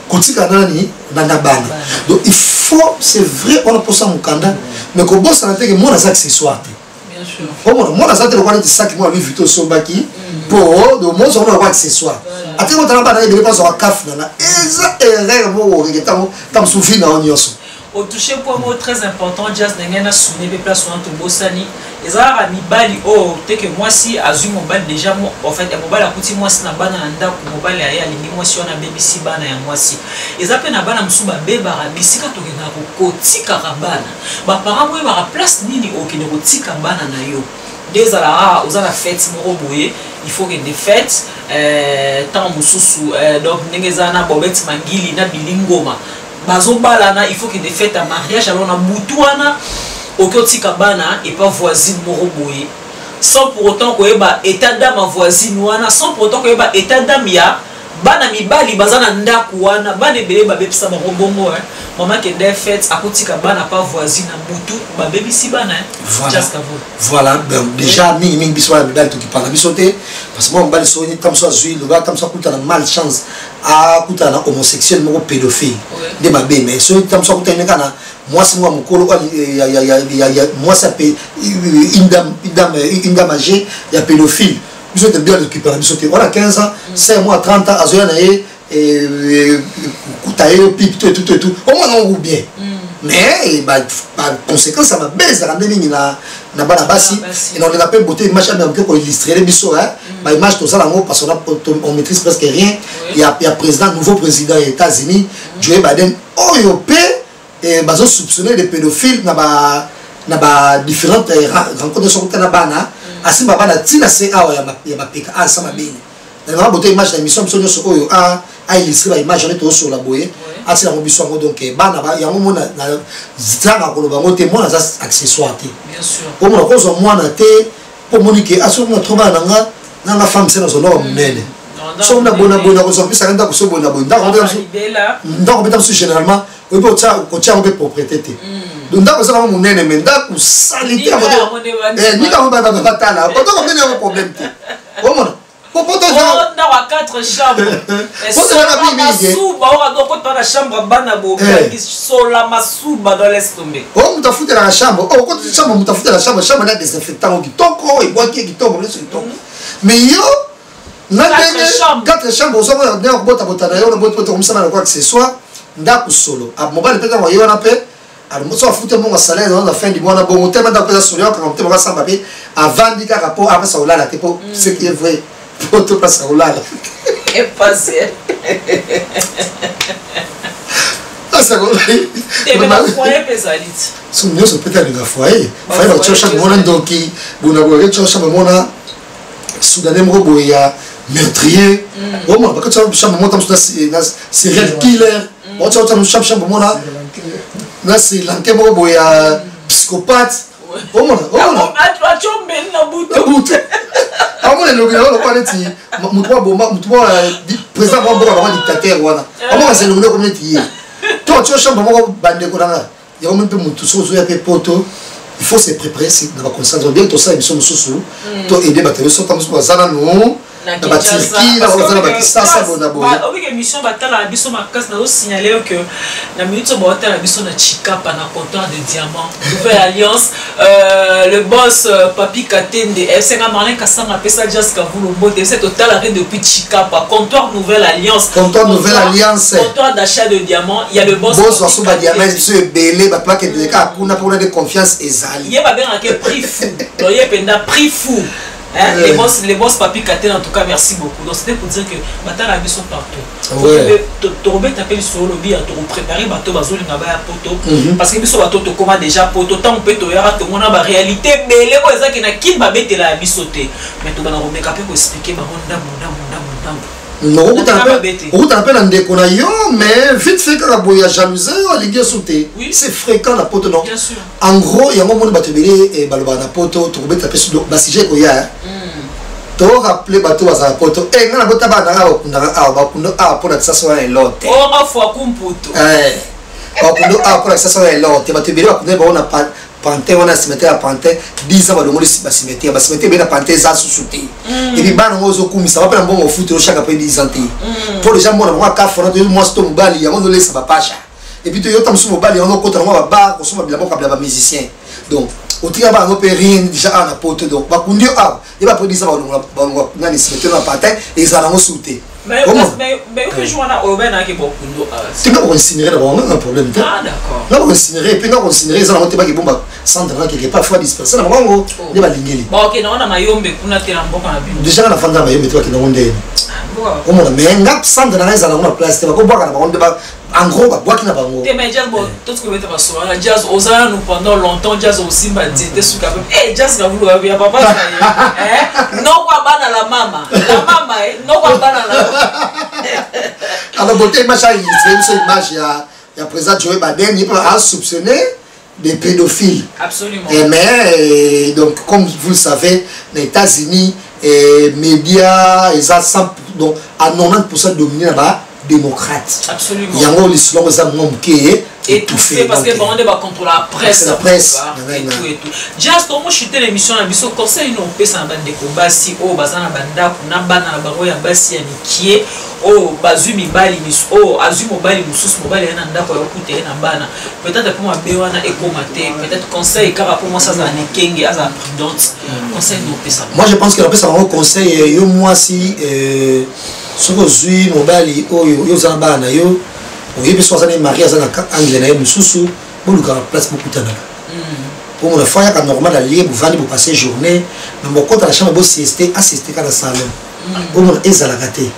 kotika nani na bana donc il faut c'est vrai on a pour ça mon kanda mais ko boss na te que moi na accessoire bien sûr moi na ça te ko na sac moi lui vito so baki pour de moi on a accessoire ati ko tana bana il pas sur kaf na eza erreur mo regetam tam soufi na onyoso au toucher pour moi très important just n'engena soulever place sur un bosani ezara mibali oh te que moi si azu mobile déjà moi en fait mobile akuti moi si na bana nda ku mobile ya lingi moi si on a BBC bana ya moi si ezape na bana musuba beba bisika to ke na ko tika bana ba parents moi ba place nini o ke ne ko tika bana na yo des ala aux la fête mo boye il faut que des fêtes tant mususu donc ngezana bobet mangili na bilingoma bazo balana il faut que des fêtes à mariage alors na butuana okotika bana et pas voisine moroboye sans pour autant que ba état d'âme voisine wana sans pour autant que ba état d'âme ya bana mibali bazana ndaku wana bana ebele ba bepisa ba robongo maman que des fêtes akotika bana pas voisine na butu ba bebisi bana voilà déjà mingi biso ba bidal to ki parla bisoté parce que moi mbali so ni tam so azui le ba tam so kuta na malchance a kuta na homosexuel moko pédophile de ma bé mais so tam so kuta ni kana moi c'est moi mon colo ya moi ça peut une dame âgée il y a pédophile vous êtes bien occupé par bisoté on a 15 ans 5 mois 30 ans azoya na et kuta pipe tout au moins on roule bien mais conséquence ça va baisse ça rendre mingi na bana basi et on les appelle beauté image même que pour illustrer les biso hein ba image tout ça là parce qu'on maîtrise presque rien il y a président nouveau président des États-Unis Joe Biden OYOP et bazo soupçonner des pédophiles na ba différentes rencontres sur na bana asi ba bana tina c'est ya ba peka ah ça m'a bien na beauté image d'émission sur oyo a illustrer la image on est sur la boye asi la mobiso donc bana ba ya mo na zanga ko ba ngote mo na accessoire te bien sûr o mo ko zo mo na te pour monique aso mo trouba nanga femme c'est dans no munene so na bona ko so pisa kanda ko so bona bonda ko beta su généralement oui pour ça coacher on peut propriété donc dans ça mon nene mais dans salité ni quand on va là quand on a un problème oh mon pour dans 4 chambres la chambre bana bo sola masuba dans laisse tomber oh muta foutre la chambre oh quand tu chambre muta foutre la chambre na désinfectant qui toko et bois qui tombe sur tombe mais yo na 4 chambres on va dans bota na yo na bota comme ça na quoi que ce soit ndako solo a mobile peut-être on va paix alors moi ça foutre mon salaire dans la fin du mois na bon tellement d'après solo quand on va sans papier avant dit rapport après ça là t'es pas ce qui est vrai pour tout passer là et passer ça va mais la foyer pesalite son mieux c'est peut-être le foyer foyer tu cherches mon donc qui bon avoir tu cherches mon na soudanais mo boya meurtrier bon moi parce que tu cherches mon tam serial killer bon tu cherches mon na c'est l'enquête mo boya psychopathe bon moi tu na butu Amo le logo lo kwa neti mutwa bomba mutwa président wa boka ba dictateur wana amo se logo comme neti to tu chambre moko bande ko nanga ya o mpe mutu so zo ya pe poto il faut se préparer c'est dans la conscience bien to ça émission mususu to aider bateau so tam so zana no na batirki na zana bakista sa bona boya obi émission batala biso makas na signaler que na minute bo batala biso na Chikapa na comptoir de diamant nouvelle alliance le boss Papi Katende FC Marlin Kassanga pesa Jazz Kavulo Mbote c'est total arrêt depuis Chikapa comptoir nouvelle alliance comptoir d'achat de diamant il y a le boss so ba diamant c'est belé ba pas que de cas pour de confiance ezali il y a ba bien que prix fou donc il y a penda prix fou. Hein, les boss Papi Katene en tout cas merci beaucoup donc c'était pour dire que batala biso partout to robet appelle sur le lobby to préparer bateau bazoli na ba poto parce que biso bateau to comment déjà poto tant on peut to yara to mona ba réalité belé ko ezaki na kin ba betela biso te mais to bana robeka pe ko expliquer ba honda non on t'appelle un décona yo mais vite fait quand la boya jalousie on ligue sauter c'est fréquent la poto non en gros il y a un moment bateau belé et baloba na poto to robet appelle sur ba sujet ko ya to rappeler bateau à sa poto et ngana bota ba na ba kundo pour la ça soit l'autre oh ma foi kumputo ba kundo pour la ça soit l'autre bateau belé ba kundo ba on a panté on a cimetière à panté 10 ans ba le cimetière bien à panté ça sous-souté et puis ba ngo zo kumi ça va pas bon au foot chaque après 10 ans pour les gens moi na ka fona de moi sto mobali ya on laisse ba pacha et puis to yo tam sou mobali on ko tanga ba ba ko so ba bilamo ka ba musicien donc au tia ba ngo pe rien déjà na poto donc ba kundio et ba produire ça ba na ni cimetière na panté et ça na sous-souté mais que je vois na obena ki bokundo tu peux considérer d'abord un problème ah d'accord là on considérer puis non considérer ça on te ba ki bomba centre là quelque part fois disperser na bango ne ba lingeli bon OK na mayombe kuna tela mboka na bino déjà na fanda mayombe toi ki na onde on a mais ngap centre na za na place te ba ko boka na bango ba en gros ba boki na bango te mais jazz bon tout ce que tu vas sur jazz osana nous pendant longtemps jazz aussi m'a dit te sous quand même jazz ka vulu ya papa non kwa bana la mama non kwa bana la alors beauté machin c'est une image il y a présent Joe Biden il peut soupçonner des pédophiles absolument et mais donc comme vous le savez les États-Unis et médias ils ont donc à 90% dominé là-bas démocrate absolument il y a un l'islam ça mon qui et tout fait parce que on débat contre la presse et tout just comment chuter l'émission na biso conseil non pesa na bande ko basi o bazana banda na bana na bango ya basi ya mikie o bazumi bali mis o azumi bali mususu mobali na ndako ya kutere na bana peut-être pour moi bewana ekomate peut-être conseil car pour moi ça za nekenge aza prudente conseil non pesa moi je pense que la pesa un conseil yo moi si soko zui mobali oyo yo za bana yo oui puis soit marié à anglais na mususu boluka place beaucoup tanaka pour mon fois ya normal aller pour vendre pour passer journée mais mon compte la chambre bo siester assister à la salon pour mon ezala raté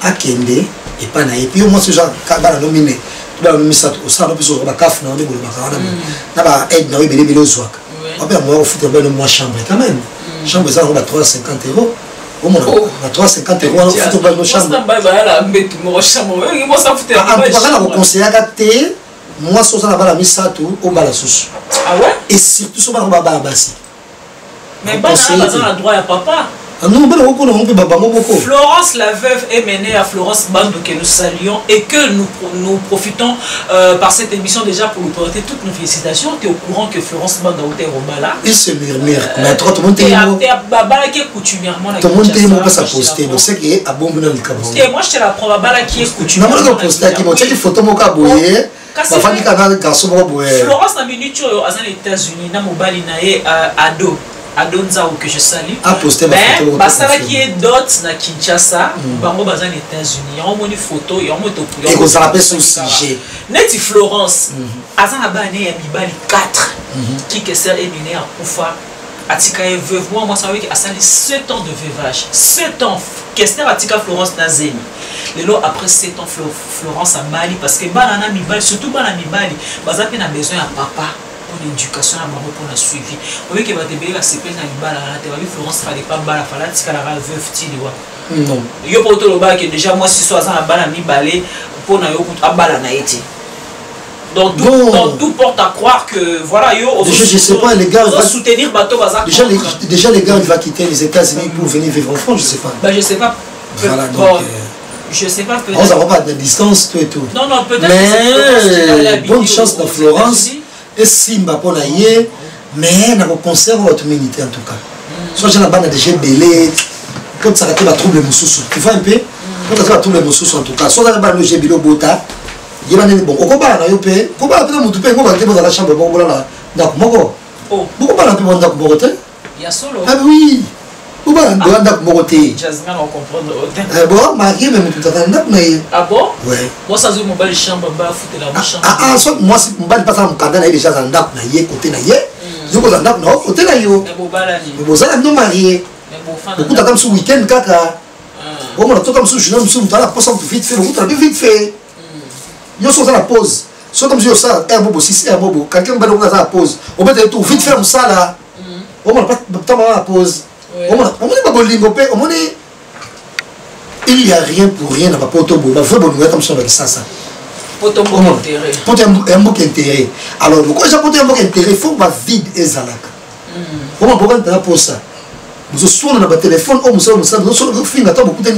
akende et pas na et puis moi ce genre bana nominé tu vas nominer ça au salon puis sur ba kaf na ndebo ba kana na ba aide na bébé bébé ozwaka après moi au foot ben moi chambre quand même chambre ça on va 350 €. Au moins, à 350 €, on fout dans nos chambres. On conseille à gâter, moi, si on a la mise à tout, on va la sauce. Ah ouais? Et surtout, on va la bassi. Mais on a droit à papa. Non, mais on peut beaucoup. Florence la veuve est menée à Florence Bando que nous saluons et que nous profitons par cette émission déjà pour lui porter toutes nos félicitations. Tu es au courant que Florence Bando est Robala. Il se murmure. Mais toi, tout le monde est Baba qui est coutumièrement. Tout le monde est pas sa poster. Donc c'est qui est à bon moment le Cameroun. Et moi je te la prends Baba qui est coutumièrement. Non, mais poster qui montre une photo mon caboué. Ma famille canal garçon mon caboué. Florence na minute aux États-Unis na mobile nae ado. Adonza ou que je salue. Ben, basala qui est dot na Kinshasa, bango bazan États-Unis. Y'a une photo, y'a une photo. Et qu'on s'appelle son sujet. Neti Florence, azan abane ya mibali 4 qui que sert éminé à Koufa. Atika est veuve. Moi ça veut dire asali 7 ans de veuvage. 7 ans. Qu'est-ce que Atika Florence Nazemi. Lelo après 7 ans Florence a Mali parce que banana mibali surtout banana mibali, bazan pe na besoin à papa. L'éducation à Maroc pour la suivi. Vous voyez que votre bébé va se plaindre à Ibala, Florence fallait pas bala, fallait que la veuve tiliwa. Non. Yo pour tout le bas que déjà moi si soit à bala mi balé pour na yo à bala na été. Donc tout porte à croire que voilà yo. Je sais pas les gars. On va soutenir bateau bazar. Déjà les gars il va quitter les États-Unis pour venir vivre en France, je sais pas. Bah je sais pas. Voilà donc. Je sais pas peut-être. On s'en va pas de distance tout et tout. Non peut-être. Mais bonne chance dans Florence. Et Simba pour naïe, mais na concert votre humanité en tout cas. Soit j'ai la bande déjà belé, quand ça va trouble mususu. Tu vois un peu? Quand ça va trouble mususu en tout cas. Soit la bande j'ai bilo bota, il va bon. Au combat na yopé, combat peut mon tupé, on va te dans la chambre bon là. Donc moko. Oh. Beaucoup pas la plus bonne donc moroté. Il y a solo. Ah oui. Pourquoi on doit donc moroté? Jasmine on comprendre. Bon, marié même tout à l'heure. Ah bon? Ouais. Moi ça joue mon bal chambre bas foutre la chambre. Ah soit moi si mon bal pas ça mon candidat déjà dans ndap na yé côté na yé. Je ko ndap na côté na yo. Mais bon bala ni. Mais bon ça non marié. Mais bon fan. Beaucoup comme ce week-end kaka. Bon on a tout comme ce je me la pause vite fait, beaucoup très vite fait. Yo sont à la pause. Soit comme si ça un bobo si c'est un bobo, quelqu'un va dans la pause. On peut tout vite faire ça là. On va pas temps à la pause. On est pas bolingo pe, on est il n'y a rien pour rien dans ma potobo. Ma vraie bonne nouvelle comme ça avec ça. Potobo intérêt. Potobo un mot intérêt. Alors pourquoi j'ai potobo un mot intérêt? Il faut ma vide et zalaka. Comment pourquoi tu as pour ça? Nous sommes dans le téléphone, on nous sommes nous films attends beaucoup de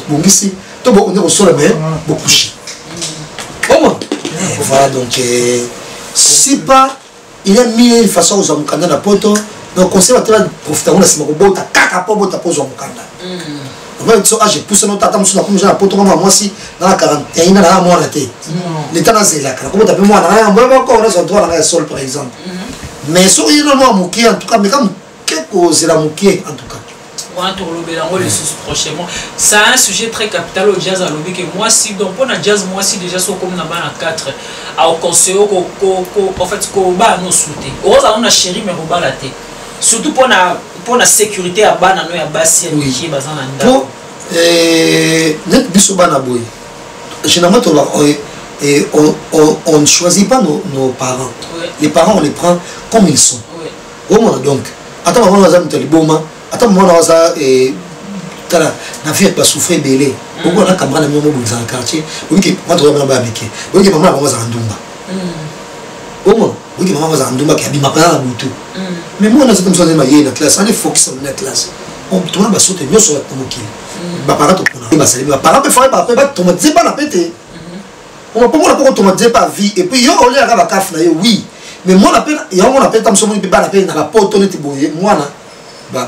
bon ici. Toi on est au sol mais beaucoup chi. Comment? Voilà donc si pas il a mis une façon aux amukanda na poto. Donc conseil va te profiter on a si moko ta kaka po bota pozo amukanda. J'ai poussé notre tata sur la première poto moi si dans la quarantaine dans la mois l'été. L'état dans c'est là. Comment tu peux moi dans moi encore on est sur toi dans le sol par exemple. Mais sur il non mouké en tout cas mais comme quelque c'est la mouké en tout cas. Moi pour le bélango les sous prochainement. C'est un sujet très capital au jazz à l'obé que moi si donc pour la jazz moi si déjà sur comme na bana 4 à au conseil en fait ko ba no souté. Heureusement on a chéri mais on ba la tête. Surtout pour la sécurité à bana no ya basi qui bazan na ndako. Net biso bana boy. Généralement on ne choisit pas nos parents. Ouais. Les parents on les prend comme ils sont. Ouais. Donc attends on va te liboma. Attends moi on va tala na vie pas souffrir belé. Pourquoi on a camarade na momo dans le quartier. Oui que moi trouver maman avec. Oui que maman va ndumba. Oui que maman va ndumba qui habite ma parents na butu. Mais moi, on a cette chose de mailler la classe, on est focus dans la classe. On tourne à sauter mieux sur la moquille. Ma parent te prend. Ma parent peut faire pas tomber pas la pété. On va pas moi pour tomber pas vie et puis yo on est à la caf na yo oui. Mais moi la peine et on appelle comme ça on peut pas la peine dans la porte on était boyer moi na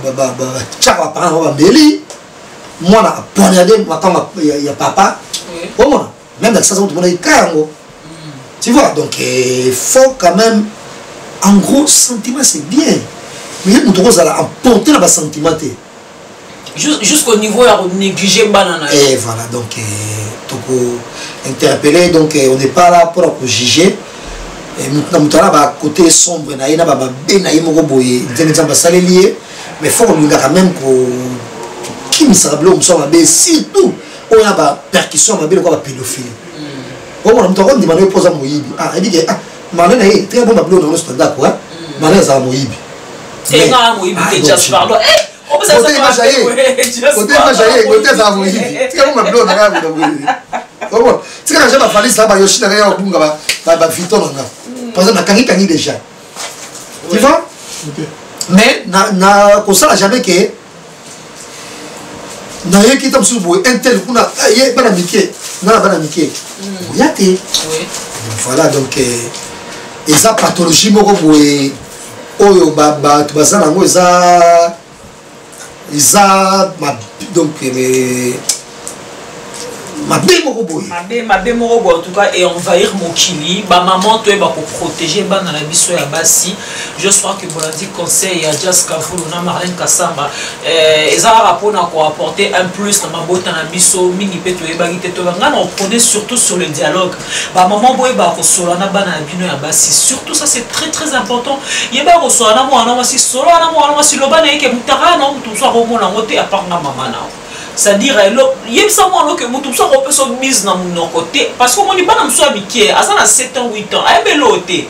tchaka parent va mbeli. Moi na poignarder moi quand il y a papa. Oh moi même dans ça on te monnaie carrément. Tu vois donc il faut quand même. En gros, sentiment c'est bien. Mais il faut apporter le sentiment. Jusqu'au niveau de négliger banana. Et voilà, donc interpeller, donc on n'est pas là pour juger. Nous sommes à côté sombre, mais il faut quand même qui me semble surtout on a des percussions, on a des pédophiles. On a demandé pour ça, ah, il dit Malena est très bon bablo dans le standard quoi. Malena ça moïbi. Et non moïbi que just pardon. On peut ça ça. Côté majaye, côté ça moïbi. Très bon bablo dans la moïbi. Comment? C'est quand j'ai ma valise là ba yoshi derrière bunga ba vito nanga. Par exemple na kangi déjà. Tu vois? Mais na comme ça jamais que na ye kita msu boy intel kuna ye bana mike na bana mike yate voilà donc eza pathologie moko boy oyo ba tu bazana ngo eza donc mabe moko boy en tout cas et envahir mokili ba maman to ba ko protéger ba na biso ya basi je crois que bolandi conseil ya Jazz Kavulu na Marlène Kasamba eza rapport na ko apporter un plus na mabota na biso mingi pe to ebagi te to ngana on prenait surtout sur le dialogue ba maman boy ba ko solo na bana bino ya basi surtout ça c'est très important yeba ko solo na mo na wasi solo na mo na wasi lo bana yeke mutara na mutu so ko mona ngote a part na mama na c'est-à-dire yebisamo que mutu so ko peso mise na mon côté parce que moni bana mso abiki azana 7 ans 8 ans ayebelote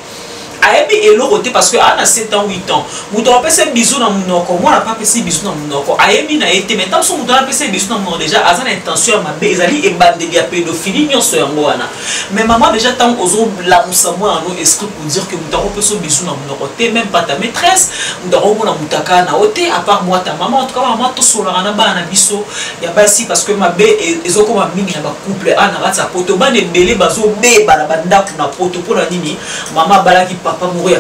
ayebi elorote parce que ana 7 ans 8 ans mutu apesa bisou na munoko mwana pa pesa bisou na munoko ayebi na été mais tant so mutu apesa bisou na munoko déjà azana intention ya mabe ezali ebandeli ya pédophilie nyonso yango wana mais maman déjà tant ozo la musamwa no esprit pour dire que mutu apesa bisou na munoko te même pas ta maîtresse mutu apona mutaka na ote à part moi ta maman en tout cas maman to sola na bana biso ya basi parce que mabe ezoko ma mingi na ba couple ana ratsa poto bane belé bazo be bala banda kuna poto pona nini maman balaki papa mourir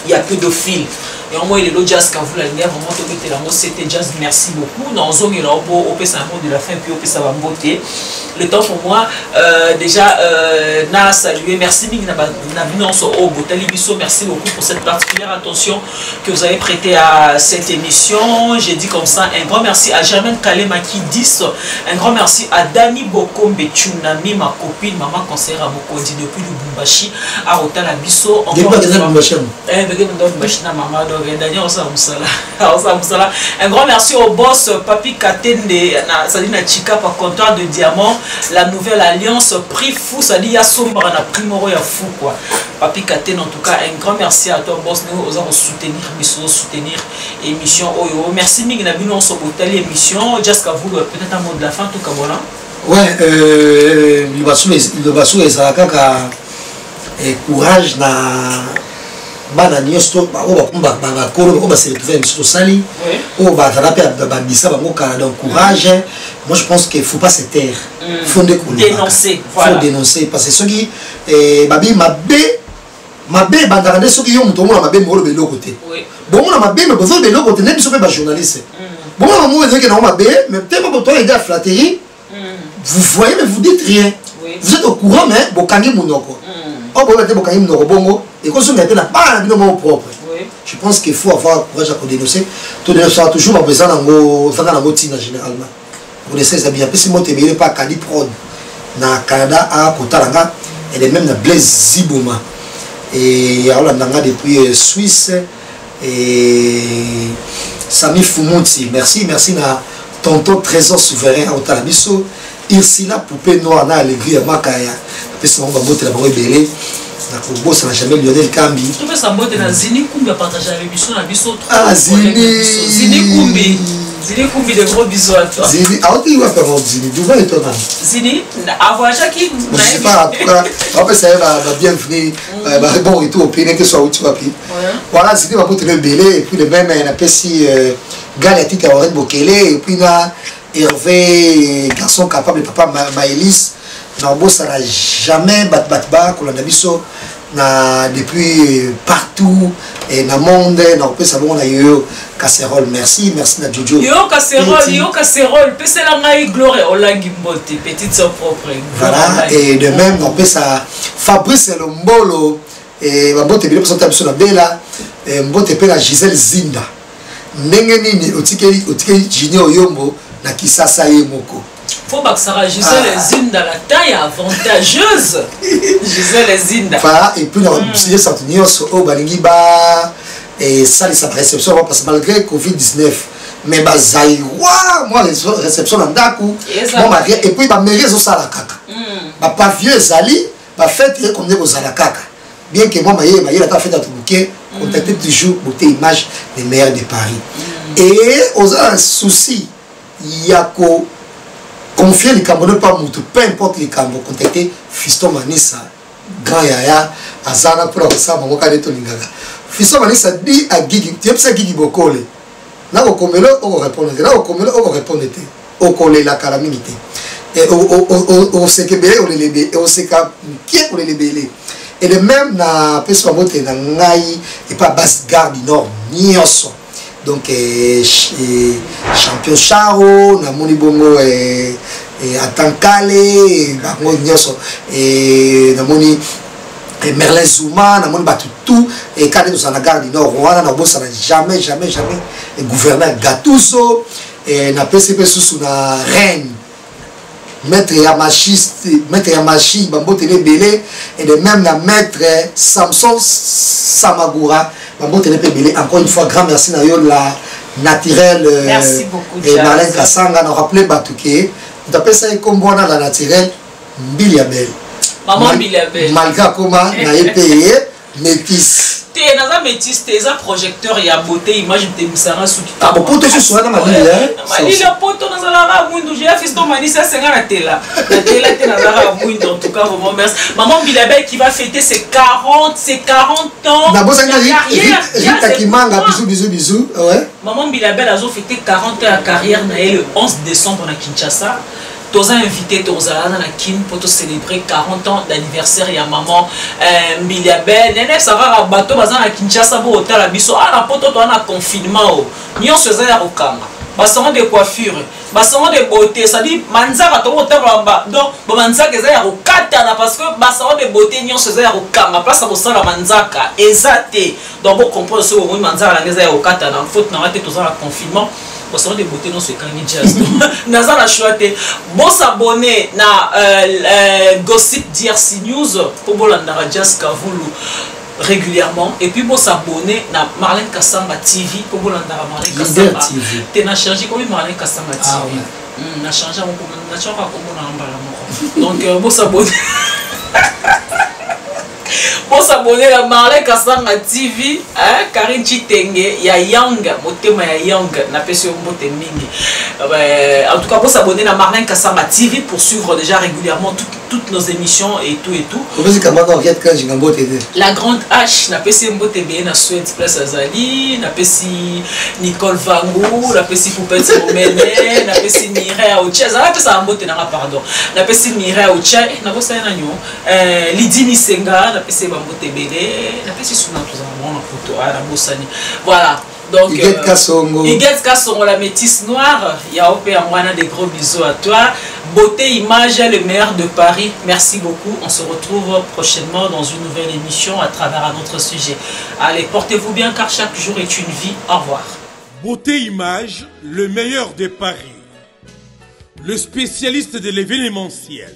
il y a pédophile et en moi il est le Jazz Kavulu la vraiment to mettre la mot c'était Jazz merci beaucoup dans zone il a au pesa mot de la fin puis au pesa va beauté le temps pour moi déjà na saluer merci big na binonso au botali biso merci beaucoup pour cette particulière attention que vous avez prêté à cette émission j'ai dit comme ça un grand merci à Germaine Kalemaki 10 un grand merci à Dani Bokombe Tsunami ma copine maman conseillère à Mokondi depuis Lubumbashi à Rotala biso un grand merci au boss Papi Katende Salina Chika par comptoir de diamant la nouvelle alliance prix fou ça dit ya sombre na primoro ya fou quoi Papi Katende en tout cas un grand merci à toi boss nous osons soutenir émission oyo merci mingina bino on sobotali émission Jazz Kavulu peut-être un mot de la fin tout comme voilà ouais le basu ezala kaka courage na bana nyosto ba kolo ba se retrouver sur sali o ba tarape ba bisa ba ngokala donc courage moi je pense qu'il faut pas se taire faut dénoncer voilà. Faut dénoncer parce que ceux qui babi mabe bandande ceux qui ont mutomo na mabe molo belo côté bon na mabe mais besoin belo côté nem so ba journaliste bon na mo que na mabe mais peut-être pas toi aider à flatterie vous voyez mais vous dites rien vous êtes au courant mais bokangi munoko on peut mettre bokangi munoko bongo et quand on met la balle dans mon propre je pense qu'il faut avoir courage à dénoncer tout dénoncer toujours besoin d'ango ça dans tina généralement vous laissez ça bien parce que moi t'es pas Kali Prod na Canada à Kotalanga elle est même na Blaise Ziboma et alors là depuis Suisse et Sami Fumunti merci na tonton trésor souverain à Otalabiso Irsila poupée noire na alegria makaya parce que on va botter la broye belé na ko ça n'a jamais Lionel Kambi tu peux ça botter na Zini Kumbi à partager l'émission na biso Zini Kumbi de gros bisous à toi Zini ah tu vas faire Zini d'où va toi Zini avoir Jackie je sais pas après ça va bienvenue bon retour au pays que soit où tu vas puis voilà Zini va botter le belé et puis le même on appelle si Galati Kaoret Bokele et puis là Hervé garçon capable papa Maëlys na bossa n'a jamais batba qu'on a biso na depuis partout et dans monde na peut savoir na yo casserole merci na Jojo yo casserole peut c'est la ngai gloire olangi mbote petite son propre voilà et de même on peut ça Fabrice Lombolo et mbote bien pour biso na bela mbote pe la Gisèle Zinda ndenge nini otikeli Junior Yombo na Kisasa Yemoko faut pas que ça Gisèle Zinda la taille avantageuse Gisèle Zinda voilà et puis on s'est senti au balingi ba et ça les réception parce que malgré Covid-19 mais ba zaïwa moi réception na ndaku bon malgré et puis ba mairie zo sala kaka ba pavillon ezali ba fête comme des ozala kaka bien que moi maye la ta fête à Toubuké contacter toujours pour tes images des maires de Paris et aux un souci yako confier les Camerounais pas mutu peu importe les Camerounais contacter Fiston Manissa grand yaya azana pour ça maman ka neto lingaka Fiston Manissa dit à Gigi tu sais Gigi Bokole na ko komelo on répondre na ko komelo on répondre okole la calamité et au sekebele au lelebe et au seka qui au lelebele et de même na peso bote na ngai et pas basse garde du nord nyonso donc champion Charo na moni bongo et atankale bango nyonso et na moni Merlin Zouma na moni batu tout et quand nous en la garde du nord wana na bossa jamais et gouverneur Gattuso et na PCP sous na reine maître Yamashi bambote le belé et de même la maître Samson Samagura bambote le belé. Encore une fois grand merci na yo la naturelle merci beaucoup et Marlène Kasanga nous rappeler batuké on appelle ça comme la naturelle Mbiliabel maman Mbiliabel malgré comment na épayé métis t'es dans un métis t'es un projecteur il y a beauté image de misara sous qui ah bon pour te soucier na mali mali le poto dans la mundu j'ai fiston mani ça c'est la tela t'es dans la mundu en tout cas vraiment merci maman Mbiliabel qui va fêter ses 40 ans d'abord ça Rita Kimanga bisous ouais maman Mbiliabel a fêté 40 ans à carrière le 11 décembre à Kinshasa. Tous invité Tozala dans la Kin pour célébrer 40 ans d'anniversaire et à maman Mbiliabel. Nene ça va à bateau bazan à Kinshasa pour hôtel à biso. Ah la poto toi na confinement. Nyon se za ya okanga. Basson de coiffure, basson de beauté, ça dit manzaka to hôtel là-bas. Donc manzaka za ya okata na parce que basson de beauté nyon se za ya okanga. Place à ça la manzaka ezate. Donc vous comprenez ce que manzaka la za ya okata na faute na raté tous en confinement. Bon, ça de beauté non c'est quand il jazz. Naza la chouette. Bon s'abonner na Gossip DRC News pour bolanda jazz Kavulu régulièrement et puis bon s'abonner na Marlène Kasamba TV pour bolanda Marlène Kasamba. Tu n'as changé comme Marlène Kasamba TV. Ah ouais. N'a changé on a changé comme on a emballé. Donc bon s'abonner. Pour s'abonner à Marlène Kasanga TV, Karine Chitenge, ya Yang, motema ya Yang, na pesi mbote mingi. En tout cas, pour s'abonner à Marlène Kasanga TV pour suivre déjà régulièrement toutes nos émissions et tout. La grande H, na pesi mbote bien na Suède Place Azali, na pesi Nicole Vangou, na pesi Poupette Romene, na pesi Mireille Aoucha, na pesi mbote na pardon, na pesi Mireille Aoucha, na bossa na nyo, Lydie Misenga, na pesi bambote belé, na pesi suna tous en photo na bossani. Voilà. Donc, Iguette Kassongo, la métisse noire. Yaopé Amwana, des gros bisous à toi. Beauté Image, le maire de Paris. Merci beaucoup. On se retrouve prochainement dans une nouvelle émission à travers un autre sujet. Allez, portez-vous bien car chaque jour est une vie. Au revoir. Beauté Image, le meilleur de Paris. Le spécialiste de l'événementiel.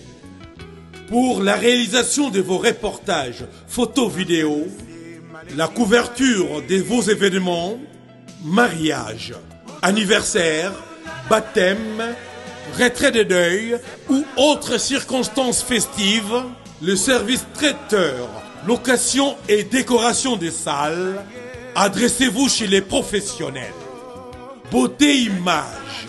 Pour la réalisation de vos reportages, photos, vidéos, la couverture de vos événements, mariage, anniversaire, baptême, retrait de deuil ou autres circonstances festives, le service traiteur, location et décoration des salles, adressez-vous chez les professionnels. Beauté Image.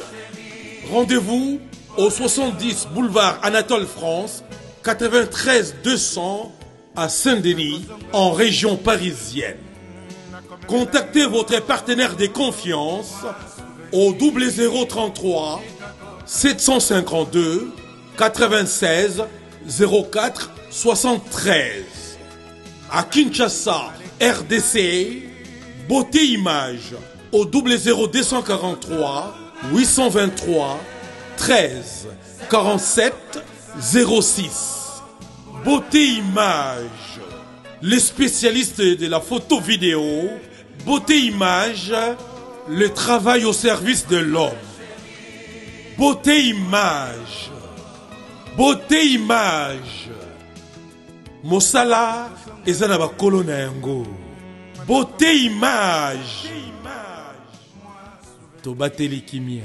Rendez-vous au 70 boulevard Anatole France, 93 200 à Saint-Denis, en région parisienne. Contactez votre partenaire de confiance au 0033 752 96 04 73. À Kinshasa, RDC, Beauté Image au 00243 823 13 47 06. Beauté Image, les spécialistes de la photo vidéo. Beauté Image, le travail au service de l'homme. Beauté Image, Beauté Image, Mosala ezana kolona yango. Beauté Image, Tobateli Kimia.